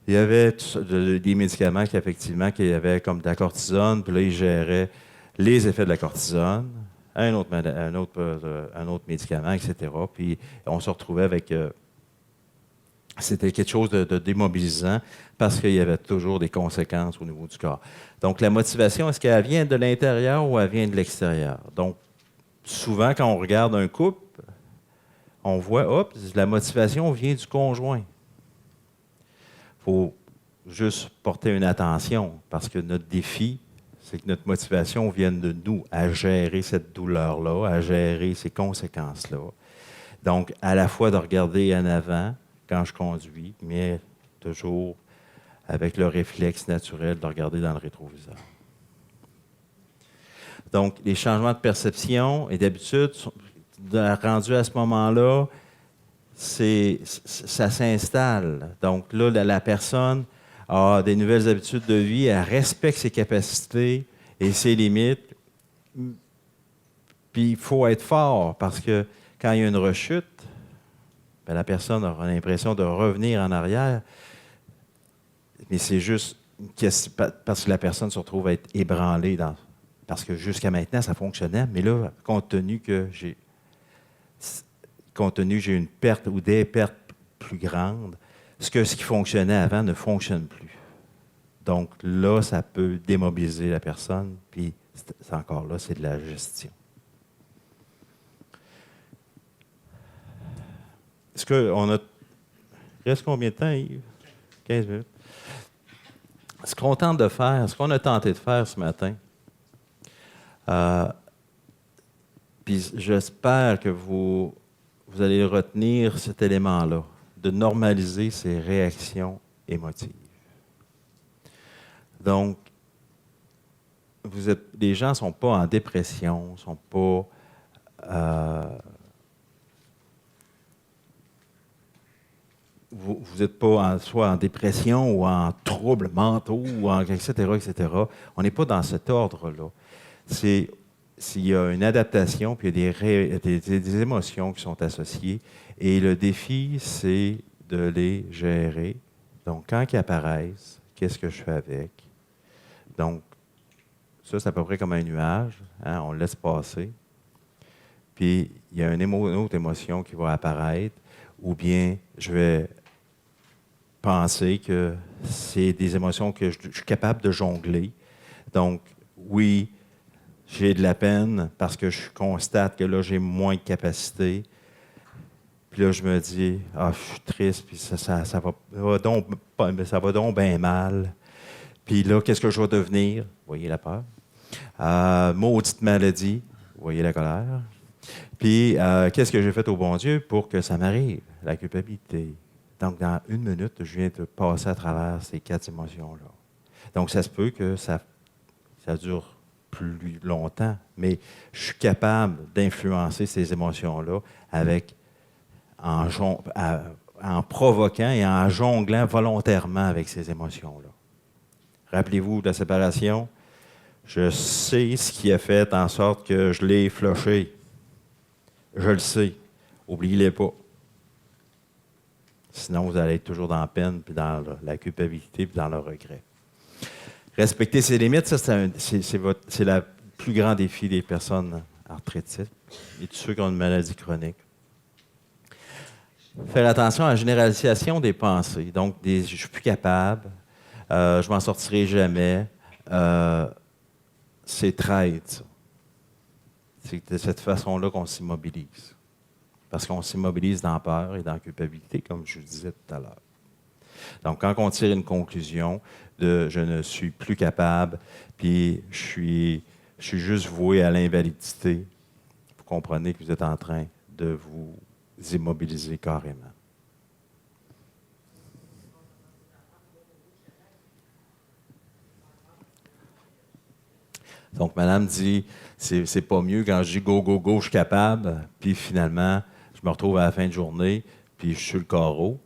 S1: Il y avait des médicaments qui, effectivement, qu'il y avait comme de la cortisone, puis là, ils géraient les effets de la cortisone, un autre médicament, etc. Puis on se retrouvait avec... c'était quelque chose de démobilisant parce qu'il y avait toujours des conséquences au niveau du corps. Donc, la motivation, est-ce qu'elle vient de l'intérieur ou elle vient de l'extérieur? Donc, souvent, quand on regarde un couple, on voit, hop, la motivation vient du conjoint. Il faut juste porter une attention parce que notre défi, c'est que notre motivation vienne de nous à gérer cette douleur-là, à gérer ces conséquences-là. Donc, à la fois de regarder en avant quand je conduis, mais toujours avec le réflexe naturel de regarder dans le rétroviseur. Donc, les changements de perception et d'habitude, rendus à ce moment-là, ça s'installe. Donc là, la personne a des nouvelles habitudes de vie, elle respecte ses capacités et ses limites. Puis il faut être fort parce que quand il y a une rechute, bien, la personne aura l'impression de revenir en arrière. Mais c'est juste parce que la personne se retrouve à être ébranlée. Parce que jusqu'à maintenant, ça fonctionnait. Mais là, compte tenu que j'ai une perte ou des pertes plus grandes, ce qui fonctionnait avant ne fonctionne plus. Donc là, ça peut démobiliser la personne. Puis c'est encore là, c'est de la gestion. Est-ce qu'on a... Il reste combien de temps, Yves? 15 minutes. Ce qu'on tente de faire, ce qu'on a tenté de faire ce matin, puis j'espère que vous allez retenir cet élément-là, de normaliser ces réactions émotives. Donc, les gens ne sont pas en dépression, ne sont pas... vous n'êtes pas soit en dépression ou en troubles mentaux, ou etc., etc. On n'est pas dans cet ordre-là. S'il y a une adaptation, puis il y a des émotions qui sont associées, et le défi, c'est de les gérer. Donc, quand ils apparaissent, qu'est-ce que je fais avec? Donc, ça, c'est à peu près comme un nuage. Hein? On le laisse passer. Puis, il y a une autre émotion qui va apparaître, ou bien je vais penser que c'est des émotions que je suis capable de jongler. Donc, oui, j'ai de la peine parce que je constate que là, j'ai moins de capacité. Puis là, je me dis, je suis triste, puis ça va donc bien mal. Puis là, qu'est-ce que je vais devenir? Vous voyez la peur. Maudite maladie. Vous voyez la colère. Puis, qu'est-ce que j'ai fait au bon Dieu pour que ça m'arrive? La culpabilité. Donc, dans 1 minute, je viens de passer à travers ces 4 émotions-là. Donc, ça se peut que ça dure plus longtemps, mais je suis capable d'influencer ces émotions-là en provoquant et en jonglant volontairement avec ces émotions-là. Rappelez-vous de la séparation. Je sais ce qui a fait en sorte que je l'ai flushé. Je le sais. Oubliez-les pas. Sinon, vous allez être toujours dans la peine, puis dans la culpabilité, puis dans le regret. Respecter ses limites, ça, c'est le plus grand défi des personnes arthritiques et de ceux qui ont une maladie chronique. Faire attention à la généralisation des pensées. Donc, je ne suis plus capable, je m'en sortirai jamais. C'est traître, ça. C'est de cette façon-là qu'on s'immobilise. parce qu'on s'immobilise dans la peur et dans la culpabilité, comme je vous disais tout à l'heure. Donc, quand on tire une conclusion de « je ne suis plus capable », puis je suis juste voué à l'invalidité, vous comprenez que vous êtes en train de vous immobiliser carrément. Donc, madame dit, c'est pas mieux quand je dis go, go, go, je suis capable, puis finalement, je me retrouve à la fin de journée, puis je suis sur le carreau.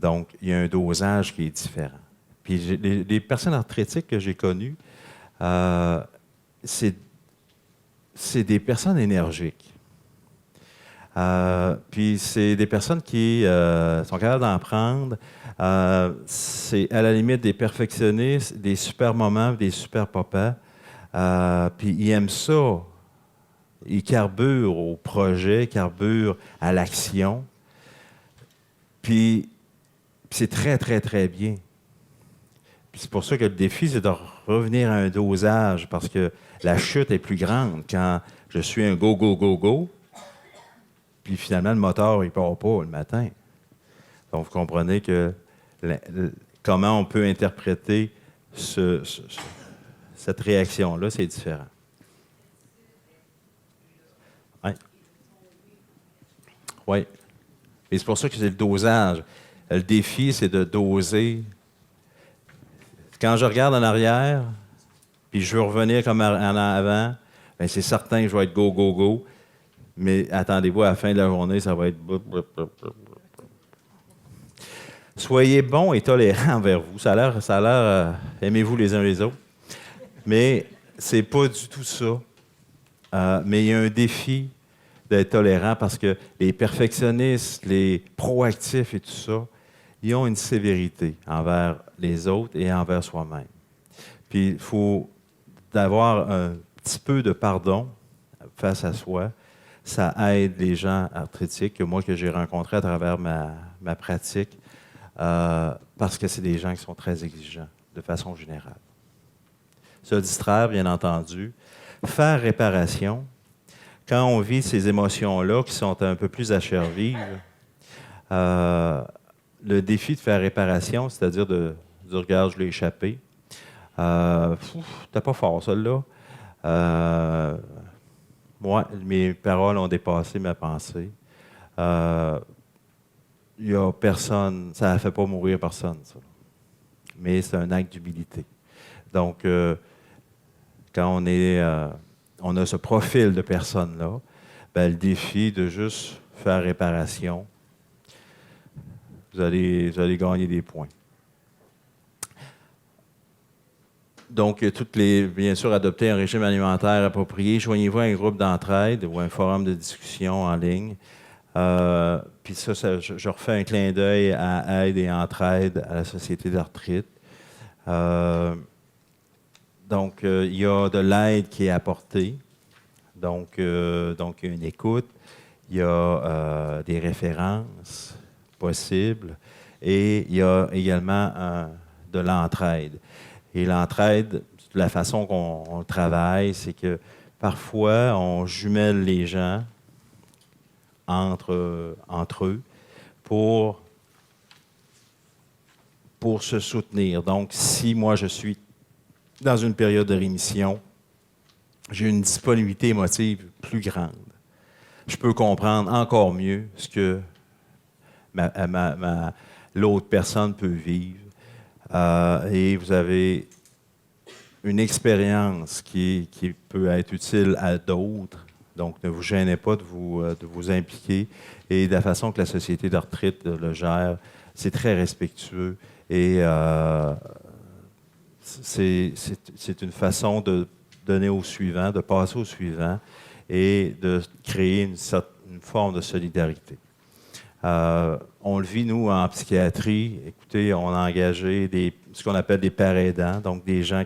S1: Donc, il y a un dosage qui est différent. Puis, les personnes arthrétiques que j'ai connues, c'est des personnes énergiques. Puis, c'est des personnes qui sont capables d'en prendre. C'est à la limite des perfectionnistes, des super mamans, des super papas. Puis ils aiment ça. Ils carburent au projet, carburent à l'action. Puis c'est très, très, très bien. Puis c'est pour ça que le défi, c'est de revenir à un dosage, parce que la chute est plus grande quand je suis un go, go, go, go. Puis finalement, le moteur, il ne part pas le matin. Donc, vous comprenez que comment on peut interpréter cette réaction-là, c'est différent. Oui. Oui. Et c'est pour ça que c'est le dosage. Le défi, c'est de doser. Quand je regarde en arrière, puis je veux revenir comme en avant, bien, c'est certain que je vais être go, go, go. Mais attendez-vous, à la fin de la journée, ça va être... Soyez bons et tolérants envers vous. Ça a l'air aimez-vous les uns les autres. Mais c'est pas du tout ça. Mais il y a un défi d'être tolérant, parce que les perfectionnistes, les proactifs et tout ça, ils ont une sévérité envers les autres et envers soi-même. Puis il faut d'avoir un petit peu de pardon face à soi. Ça aide les gens arthrétiques, que j'ai rencontrés à travers ma pratique, parce que c'est des gens qui sont très exigeants, de façon générale. Se distraire, bien entendu. Faire réparation. Quand on vit ces émotions-là, qui sont un peu plus à chair vive, le défi de faire réparation, c'est-à-dire de dire, regarde, je l'ai échappé. T'es pas fort, celle-là. Moi, mes paroles ont dépassé ma pensée. Il n'y a personne, ça ne fait pas mourir personne, ça. Mais c'est un acte d'humilité. Donc, quand on a ce profil de personne-là, ben, le défi de juste faire réparation, vous allez gagner des points. Donc, bien sûr, adopter un régime alimentaire approprié. Joignez-vous à un groupe d'entraide ou un forum de discussion en ligne. Puis ça, je refais un clin d'œil à Aide et Entraide à la Société d'arthrite. Donc, il y a de l'aide qui est apportée. Donc, il y a une écoute. Il y a des références possibles. Et il y a également de l'entraide. Et l'entraide, la façon qu'on travaille, c'est que parfois, on jumelle les gens entre eux pour se soutenir. Donc, si moi, je suis dans une période de rémission, j'ai une disponibilité émotive plus grande. Je peux comprendre encore mieux ce que l'autre personne peut vivre. Et vous avez une expérience qui peut être utile à d'autres. Donc, ne vous gênez pas de vous impliquer. Et de la façon que la Société d'arthrite le gère, c'est très respectueux. Et c'est une façon de donner au suivant, de passer au suivant et de créer une forme de solidarité. On le vit, nous, en psychiatrie. Écoutez, on a engagé ce qu'on appelle des pères aidants, donc des gens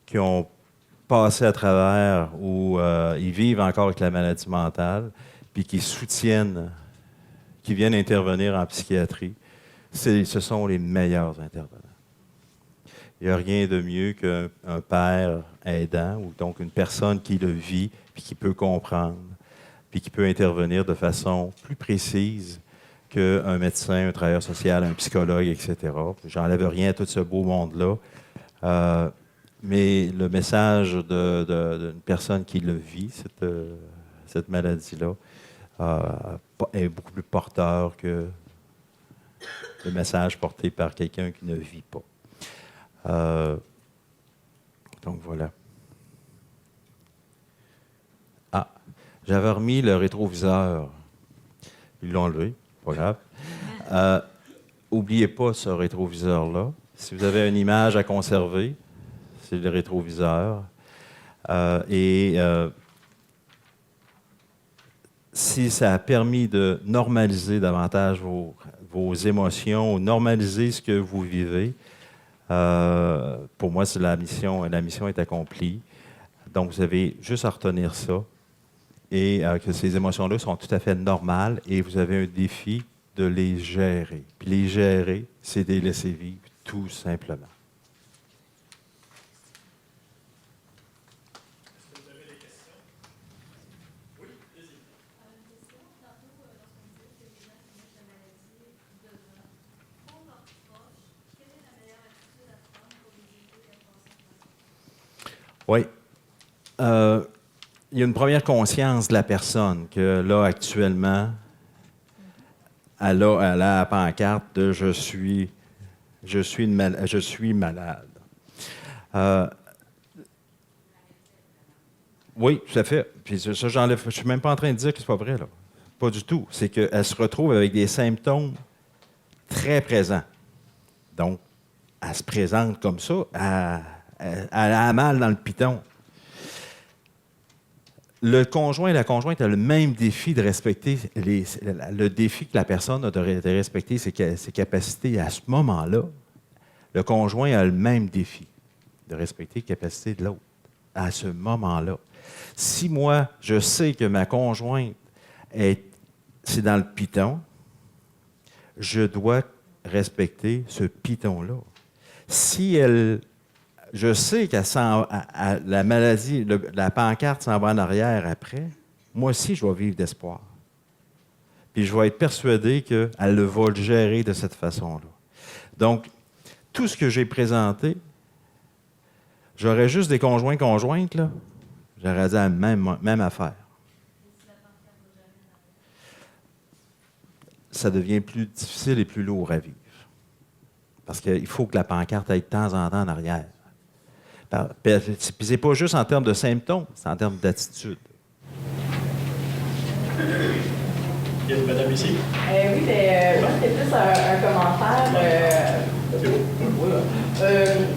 S1: qui ont passé à travers ou ils vivent encore avec la maladie mentale, puis qui soutiennent, qui viennent intervenir en psychiatrie. Ce sont les meilleurs intervenants. Il n'y a rien de mieux qu'un père aidant, ou donc une personne qui le vit puis qui peut comprendre. puis qui peut intervenir de façon plus précise qu'un médecin, un travailleur social, un psychologue, etc. J'enlève rien à tout ce beau monde-là. Mais le message d'une personne qui le vit, cette maladie-là, est beaucoup plus porteur que le message porté par quelqu'un qui ne vit pas. Donc voilà. Ah, j'avais remis le rétroviseur. Ils l'ont enlevé, pas grave. Oubliez pas ce rétroviseur-là. Si vous avez une image à conserver, c'est le rétroviseur. Si ça a permis de normaliser davantage vos émotions, ou normaliser ce que vous vivez, pour moi, la mission est accomplie. Donc, vous avez juste à retenir ça et que ces émotions-là sont tout à fait normales et vous avez un défi de les gérer. Puis les gérer, c'est de les laisser vivre, tout simplement. Oui. Il y a une première conscience de la personne que là, actuellement, elle a la pancarte de « je suis malade ». Oui, tout à fait. Puis ça, j'enlève. Je ne suis même pas en train de dire que c'est pas vrai, là. Pas du tout. C'est qu'elle se retrouve avec des symptômes très présents. Donc, elle se présente comme ça, elle a mal dans le piton. Le conjoint et la conjointe ont le même défi de respecter le défi que la personne a de respecter ses capacités à ce moment-là. Le conjoint a le même défi de respecter les capacités de l'autre à ce moment-là. Si moi, je sais que ma conjointe c'est dans le piton, je dois respecter ce piton-là. Si je sais qu'elle la maladie, la pancarte s'en va en arrière après, moi aussi, je vais vivre d'espoir. Puis je vais être persuadé qu'elle va le gérer de cette façon-là. Donc, tout ce que j'ai présenté, j'aurais juste des conjointes, là, j'aurais dit la même affaire. Ça devient plus difficile et plus lourd à vivre. Parce qu'il faut que la pancarte aille de temps en temps en arrière. Puis c'est pas juste en termes de symptômes, c'est en termes d'attitude.
S3: Il y a une madame ici.
S6: Oui, mais moi, c'était plus un commentaire.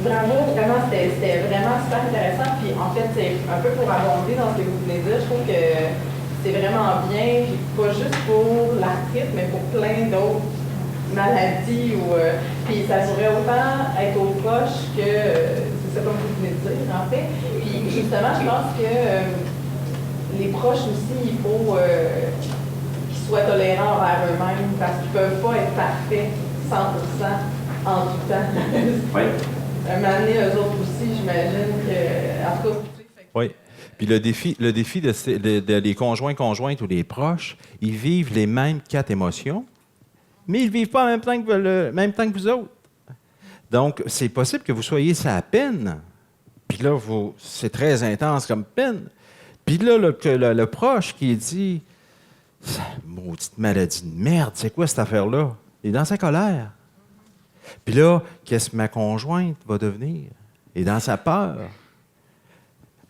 S6: Bravo, vraiment, c'était vraiment super intéressant. Puis en fait, c'est un peu pour abonder dans ce que vous venez de dire. Je trouve que c'est vraiment bien, pas juste pour l'arthrite, mais pour plein d'autres maladies. Puis ça pourrait autant être aux proches que, c'est ça comme vous venez de dire, en fait. Puis justement, je pense que les proches aussi, il faut qu'ils soient tolérants envers eux-mêmes parce qu'ils ne peuvent pas être parfaits 100% en tout temps.
S1: Oui.
S6: À un moment donné, eux autres aussi, j'imagine que... En tout cas,
S1: oui. Puis le défi des conjointes ou des proches, ils vivent les mêmes 4 émotions, mais ils ne vivent pas en même temps que vous autres. Donc, c'est possible que vous soyez sur la peine, puis là, c'est très intense comme peine. Puis là, le proche qui dit « Maudite maladie de merde, c'est quoi cette affaire-là? » Il est dans sa colère. Puis là, qu'est-ce que ma conjointe va devenir? Il est dans sa peur.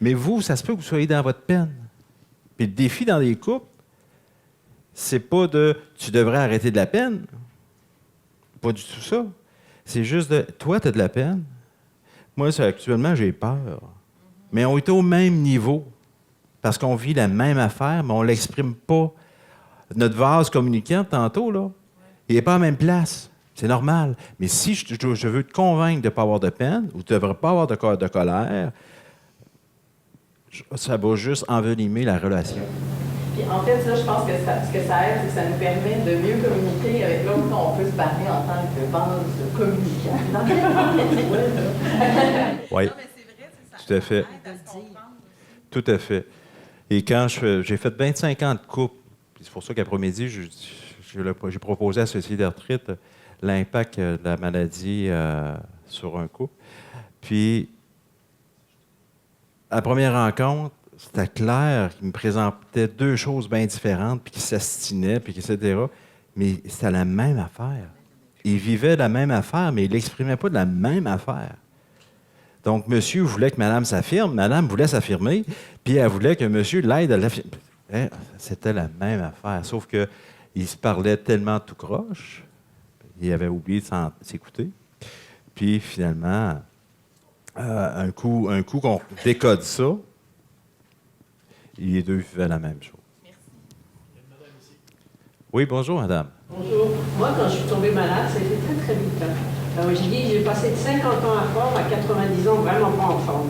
S1: Mais vous, ça se peut que vous soyez dans votre peine. Puis le défi dans les couples, c'est pas de « tu devrais arrêter de la peine ». Pas du tout ça. C'est juste de « toi, tu as de la peine. Moi, actuellement, j'ai peur. » Mais on est au même niveau. Parce qu'on vit la même affaire, mais on ne l'exprime pas. Notre vase communicant, tantôt, là, il n'est pas à la même place. C'est normal. Mais si je veux te convaincre de ne pas avoir de peine ou de ne devrais pas avoir de colère, ça va juste envenimer la relation.
S6: Puis en fait, ça, je pense que ce que ça aide, c'est que ça nous permet de mieux communiquer avec l'autre. On peut se parler en tant que base de communicant.
S1: Oui, tout à fait. Tout à fait. Et quand j'ai fait 25 ans de couple, puis c'est pour ça qu'après-midi, j'ai proposé à Société d'arthrite l'impact de la maladie sur un couple. Puis, à la première rencontre, c'était clair qu'il me présentait deux choses bien différentes, puis qu'il s'astinait, puis etc. Mais c'était la même affaire. Il vivait la même affaire, mais il n'exprimait pas de la même affaire. Donc, monsieur voulait que madame s'affirme, madame voulait s'affirmer, puis elle voulait que monsieur l'aide à l'affirmer. C'était la même affaire, sauf qu'il se parlait tellement tout croche, il avait oublié de s'écouter. Puis, finalement, un coup qu'on décode ça, les deux vivaient la même chose.
S2: Merci.
S1: Oui, bonjour, madame.
S7: Bonjour. Moi, quand je suis tombée malade, ça a été très, très vite. J'ai dit, j'ai passé de 50 ans à forme à 90 ans, vraiment pas en forme.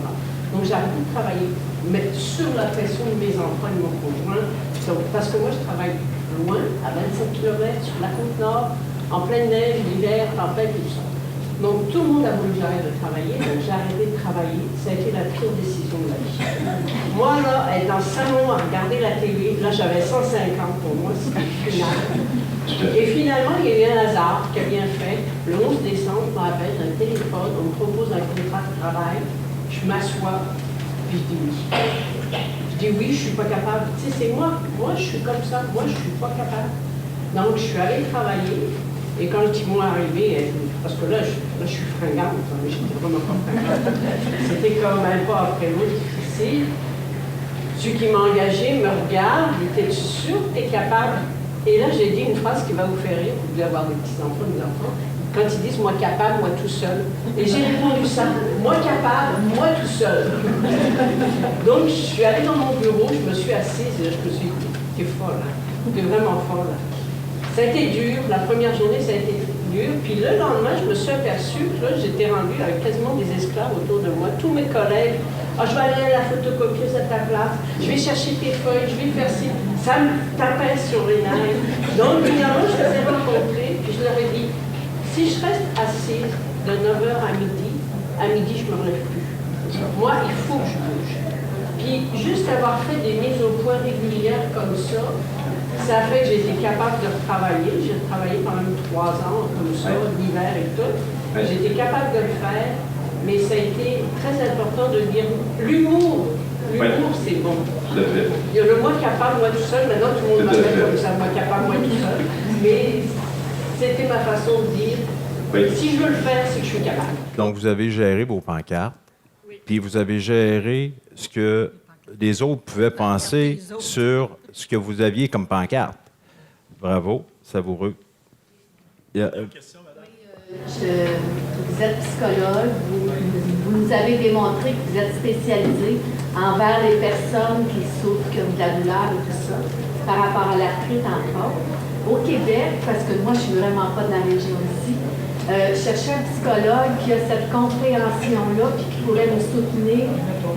S7: Donc, j'ai arrêté de travailler, mais sur la pression de mes enfants et de mon conjoint. Parce que moi, je travaille loin, à 27 km, sur la côte nord, en pleine neige, l'hiver, tempête, tout ça. Donc, tout le monde a voulu que j'arrête de travailler, donc j'ai arrêté de travailler. Ça a été la pire décision de la vie. Moi, là, être dans le salon à regarder la télé, là, j'avais 150 pour moi, c'était final. Et finalement, il y a eu un hasard qui a bien fait. Le 11 décembre, je me rappelle, j'ai un téléphone, on me propose un contrat de travail, je m'assois, puis je dis oui. Je dis oui, je suis pas capable. Tu sais, c'est moi, je suis comme ça, moi, je suis pas capable. Donc, je suis allée travailler. Et quand ils m'ont arrivé, parce que là, je suis fringante, mais j'étais vraiment pas fringante. C'était comme un pas après l'autre difficile. Celui qui m'a engagé me regarde, il était sûr que tu es capable. Et là, j'ai dit une phrase qui va vous faire rire, vous devez avoir des petits-enfants, des enfants. Quand ils disent moi capable, moi tout seul. Et j'ai répondu ça, moi capable, moi tout seul. Donc, je suis allée dans mon bureau, je me suis assise et là, je me suis dit, t'es folle, hein? T'es vraiment folle. Ça a été dur, la première journée, ça a été dur. Puis le lendemain, je me suis aperçue que là, j'étais rendue avec quasiment des esclaves autour de moi. Tous mes collègues, je vais aller à la photocopieuse à ta place, je vais chercher tes feuilles, je vais faire ci. Ça me tapait sur les nerfs. Donc, finalement, je les ai rencontrés, puis je leur ai dit, si je reste assise de 9h à midi, je ne me relève plus. Moi, il faut que je bouge. Puis, juste avoir fait des mises au point régulières comme ça a fait que j'ai été capable de retravailler. J'ai travaillé pendant 3 ans, comme ça, l'hiver et tout. J'ai été capable de le faire, mais ça a été très important de dire l'humour. L'humour, c'est bon. Il y a le moi capable, moi tout seul. Maintenant, tout le monde m'appelle comme ça, moi capable, moi tout seul. Mais c'était ma façon de dire, si je veux le faire, c'est que je suis capable.
S1: Donc, vous avez géré vos pancartes, puis vous avez géré ce que les autres pouvaient penser sur ce que vous aviez comme pancarte. Bravo, savoureux.
S3: Une question, madame?
S4: Vous êtes psychologue, vous nous avez démontré que vous êtes spécialisé envers les personnes qui souffrent de la douleur et tout ça, par rapport à l'arthrite entre autres. Au Québec, parce que moi je ne suis vraiment pas de la région ici, chercher un psychologue qui a cette compréhension-là puis qui pourrait nous soutenir.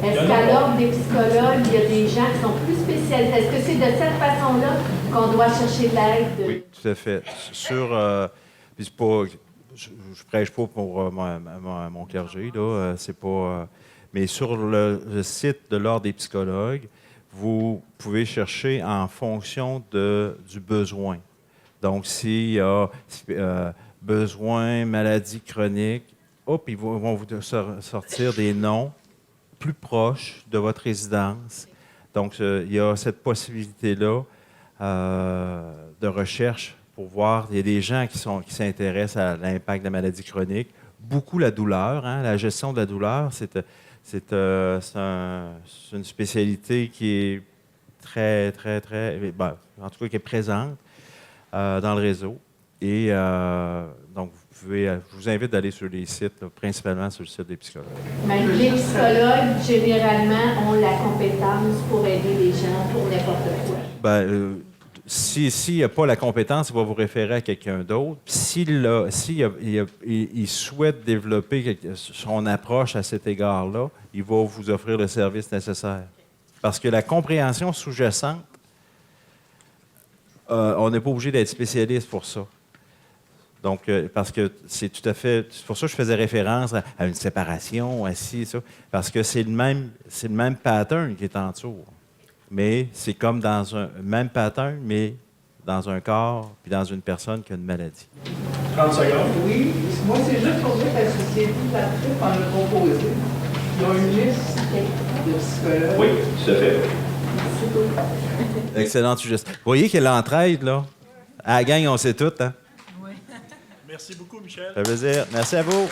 S4: Est-ce qu'à l'ordre des psychologues, il y a des gens qui sont plus spécialisés? Est-ce que c'est de cette façon-là qu'on doit chercher l'aide?
S1: Oui, tout à fait. Puis c'est pas... Je prêche pas pour mon clergé, là. C'est pas... mais sur le site de l'Ordre des psychologues, vous pouvez chercher en fonction du besoin. Donc, s'il y a besoin, maladie chronique, ils vont vous sortir des noms plus proches de votre résidence. Donc, il y a cette possibilité-là de recherche pour voir. Il y a des gens qui s'intéressent à l'impact de la maladie chronique. Beaucoup la douleur, hein, la gestion de la douleur, c'est une spécialité qui est très, très, très... en tout cas, qui est présente dans le réseau. Et donc, je vous invite d'aller sur les sites, là, principalement sur le site des psychologues.
S4: Mais les psychologues, généralement, ont la compétence pour aider les gens pour n'importe quoi.
S1: S'il n'y a pas la compétence, il va vous référer à quelqu'un d'autre. Puis s'il souhaite développer son approche à cet égard-là, il va vous offrir le service nécessaire. Parce que la compréhension sous-jacente, on n'est pas obligé d'être spécialiste pour ça. Donc, parce que c'est tout à fait... C'est pour ça que je faisais référence à une séparation, à ci, ça. Parce que c'est le même pattern qui est en dessous. mais c'est comme dans un même pattern, mais dans un corps puis dans une personne qui a une maladie.
S3: 30 secondes.
S8: Oui, moi, c'est juste pour dire que la Société de la tripe en a composé. Ils ont une liste de psychologues.
S9: Oui, tout à fait.
S8: C'est tout.
S1: Excellent sujet. Vous voyez qu'il y a l'entraide, là? À la gang, on sait tout, hein?
S3: Merci beaucoup, Michel.
S1: Ça fait plaisir. Merci à vous.